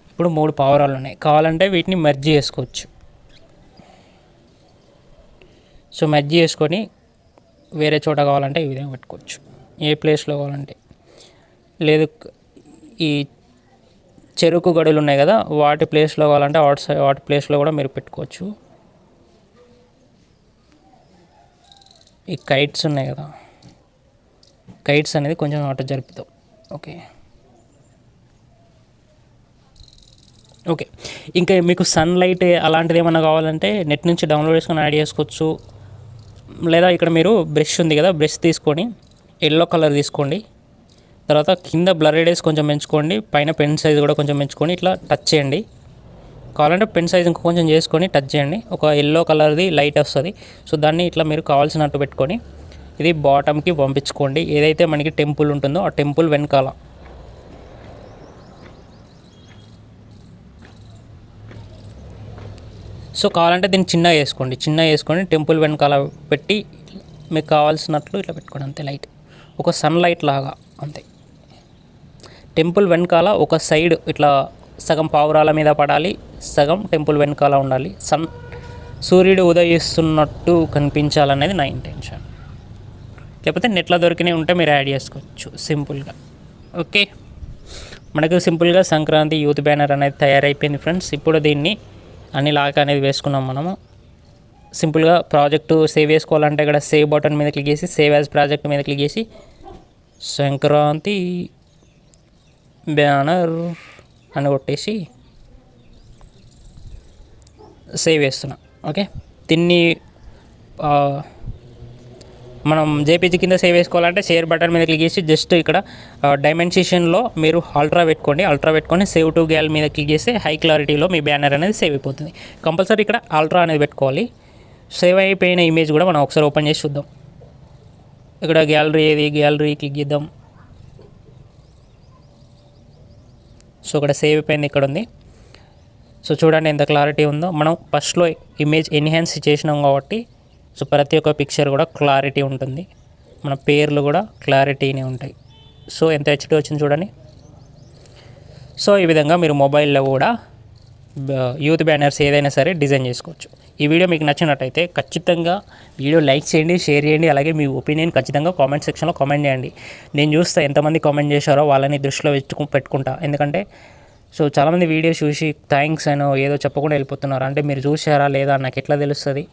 ఇప్పుడు 3 పావురాలు ఉన్నాయి, కావాలంటే వీటిని మెర్జ్ చేసుకోవచ్చు. సో మెర్జ్ చేసుకొని వేరే చోట కావాలంటే ఈ విధంగా పెట్టుకోవచ్చు, ఏ ప్లేస్లో కావాలంటే. లేదు ఈ చెరుకు గడులు ఉన్నాయి కదా, వాటి ప్లేస్లో కావాలంటే వాటి ప్లేస్లో కూడా మీరు పెట్టుకోవచ్చు. ఈ కైట్స్ ఉన్నాయి కదా, కైట్స్ అనేది కొంచెం అటు జరుపుతాం. ఓకే, ఇంకా మీకు సన్లైట్ అలాంటిది ఏమన్నా కావాలంటే నెట్ నుంచి డౌన్లోడ్ చేసుకొని యాడ్ చేసుకోవచ్చు. లేదా ఇక్కడ మీరు బ్రష్ ఉంది కదా, బ్రష్ తీసుకొని ఎల్లో కలర్ తీసుకోండి. తర్వాత కింద బ్లర్ రేడియస్ కొంచెం పెంచుకోండి, పైన పెన్ సైజ్ కూడా కొంచెం పెంచుకొని ఇట్లా టచ్ చేయండి. కావాలంటే పెన్ సైజ్ ఇంకా కొంచెం చేసుకొని టచ్ చేయండి. ఒక ఎల్లో కలర్ది లైట్ వస్తుంది. సో దాన్ని ఇట్లా మీరు కావాల్సినట్టు పెట్టుకొని ఇది బాటమ్కి పంపించుకోండి. ఏదైతే మనకి టెంపుల్ ఉంటుందో ఆ టెంపుల్ వెనకాల. సో కావాలంటే దీన్ని చిన్నగా వేసుకొని టెంపుల్ వెనకాల పెట్టి మీకు కావాల్సినట్లు ఇట్లా పెట్టుకోండి. అంతే, లైట్ ఒక సన్ లైట్ లాగా అంతే. టెంపుల్ వెనకాల ఒక సైడ్ ఇట్లా సగం పావురాల మీద పడాలి, సగం టెంపుల్ వెనకాల ఉండాలి. సూర్యుడు ఉదయిస్తున్నట్టు కనిపించాలనేది నా ఇంటెన్షన్. లేకపోతే నెట్లో దొరికినవి ఉంటే మీరు యాడ్ చేసుకోవచ్చు సింపుల్గా. ఓకే, మనకు సింపుల్గా సంక్రాంతి యూత్ బ్యానర్ అనేది తయారైపోయింది ఫ్రెండ్స్. ఇప్పుడు దీన్ని అన్ని లాక్ అనేది వేసుకున్నాం మనము. సింపుల్గా ప్రాజెక్టు సేవ్ చేసుకోవాలంటే ఇక్కడ సేవ్ బటన్ మీద క్లిక్ చేసి సేవ్ యాజ్ ప్రాజెక్ట్ మీద క్లిక్ చేసి సంక్రాంతి బ్యానర్ అని కొట్టేసి సేవ్ చేస్తున్నా. ఓకే, దీన్ని మనం జేపీజీ కింద సేవ్ చేసుకోవాలంటే షేర్ బటన్ మీద క్లిక్ చేసి జస్ట్ ఇక్కడ డైమెన్షన్లో మీరు అల్ట్రా పెట్టుకొని సేవ్ టు గ్యాలరీ మీద క్లిక్ చేసి హై క్లారిటీలో మీ బ్యానర్ అనేది సేవ్ అయిపోతుంది. కంపల్సరీ ఇక్కడ అల్ట్రా అనేది పెట్టుకోవాలి. సేవ్ అయిపోయిన ఇమేజ్ కూడా మనం ఒకసారి ఓపెన్ చేసి చూద్దాం. ఇక్కడ గ్యాలరీ క్లిక్ చేద్దాం. సో ఇక్కడ సేవ్ అయిపోయింది, ఇక్కడ ఉంది. సో చూడండి ఎంత క్లారిటీ ఉందో. మనం ఫస్ట్లో ఇమేజ్ ఎన్హాన్స్ చేసినాం కాబట్టి సో ప్రతి ఒక్క పిక్చర్ కూడా క్లారిటీ ఉంటుంది, మన పేర్లు కూడా క్లారిటీనే ఉంటాయి. సో ఎంత హెచ్డీ వచ్చింది చూడండి. సో ఈ విధంగా మీరు మొబైల్లో కూడా యూత్ బ్యానర్స్ ఏదైనా సరే డిజైన్ చేసుకోవచ్చు. ఈ వీడియో మీకు నచ్చినట్టయితే ఖచ్చితంగా వీడియో లైక్ చేయండి, షేర్ చేయండి. అలాగే మీ ఒపీనియన్ ఖచ్చితంగా కామెంట్ సెక్షన్లో కామెంట్ చేయండి. నేను చూస్తా ఎంతమంది కామెంట్ చేశారో వాళ్ళని దృష్టిలో పెట్టుకుంటా. ఎందుకంటే సో చాలామంది వీడియో చూసి థ్యాంక్స్ అని ఏదో చెప్పకుండా వెళ్ళిపోతున్నారు. అంటే మీరు చూసారా లేదా నాకు ఎట్లా తెలుస్తుంది?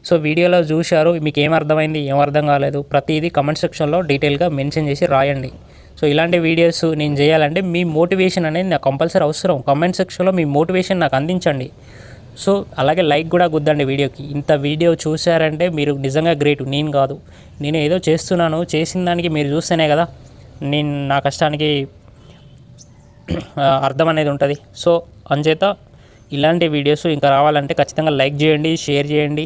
సో వీడియోలో చూశారు, మీకు ఏం అర్థమైంది, ఏం అర్థం కాలేదు, ప్రతిదీ కామెంట్ సెక్షన్లో డీటెయిల్గా మెన్షన్ చేసి రాయండి. సో ఇలాంటి వీడియోస్ నేను చేయాలంటే మీ మోటివేషన్ అనేది నాకు కంపల్సరీ అవసరం. కామెంట్ సెక్షన్లో మీ మోటివేషన్ నాకు అందించండి. సో అలాగే లైక్ కూడా గుద్దండి వీడియోకి. ఇంత వీడియో చూశారంటే మీరు నిజంగా గ్రేట్, నేను కాదు. నేను ఏదో చేస్తున్నాను, చేసిన దానికి మీరు చూస్తేనే కదా నేను నా కష్టానికి అర్థం అనేది ఉంటుంది. సో అంచేత ఇలాంటి వీడియోస్ ఇంకా రావాలంటే ఖచ్చితంగా లైక్ చేయండి, షేర్ చేయండి,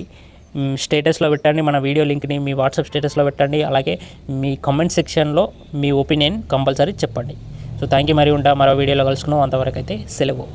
స్టేటస్లో పెట్టండి, మన వీడియో లింక్ని మీ వాట్సాప్ స్టేటస్లో పెట్టండి. అలాగే మీ కామెంట్ సెక్షన్లో మీ ఒపీనియన్ కంపల్సరీ చెప్పండి. సో థ్యాంక్ యూ, మరి ఉంటా మరో వీడియోలో కలుసుకున్నాం. అంతవరకు అయితే సెలవు.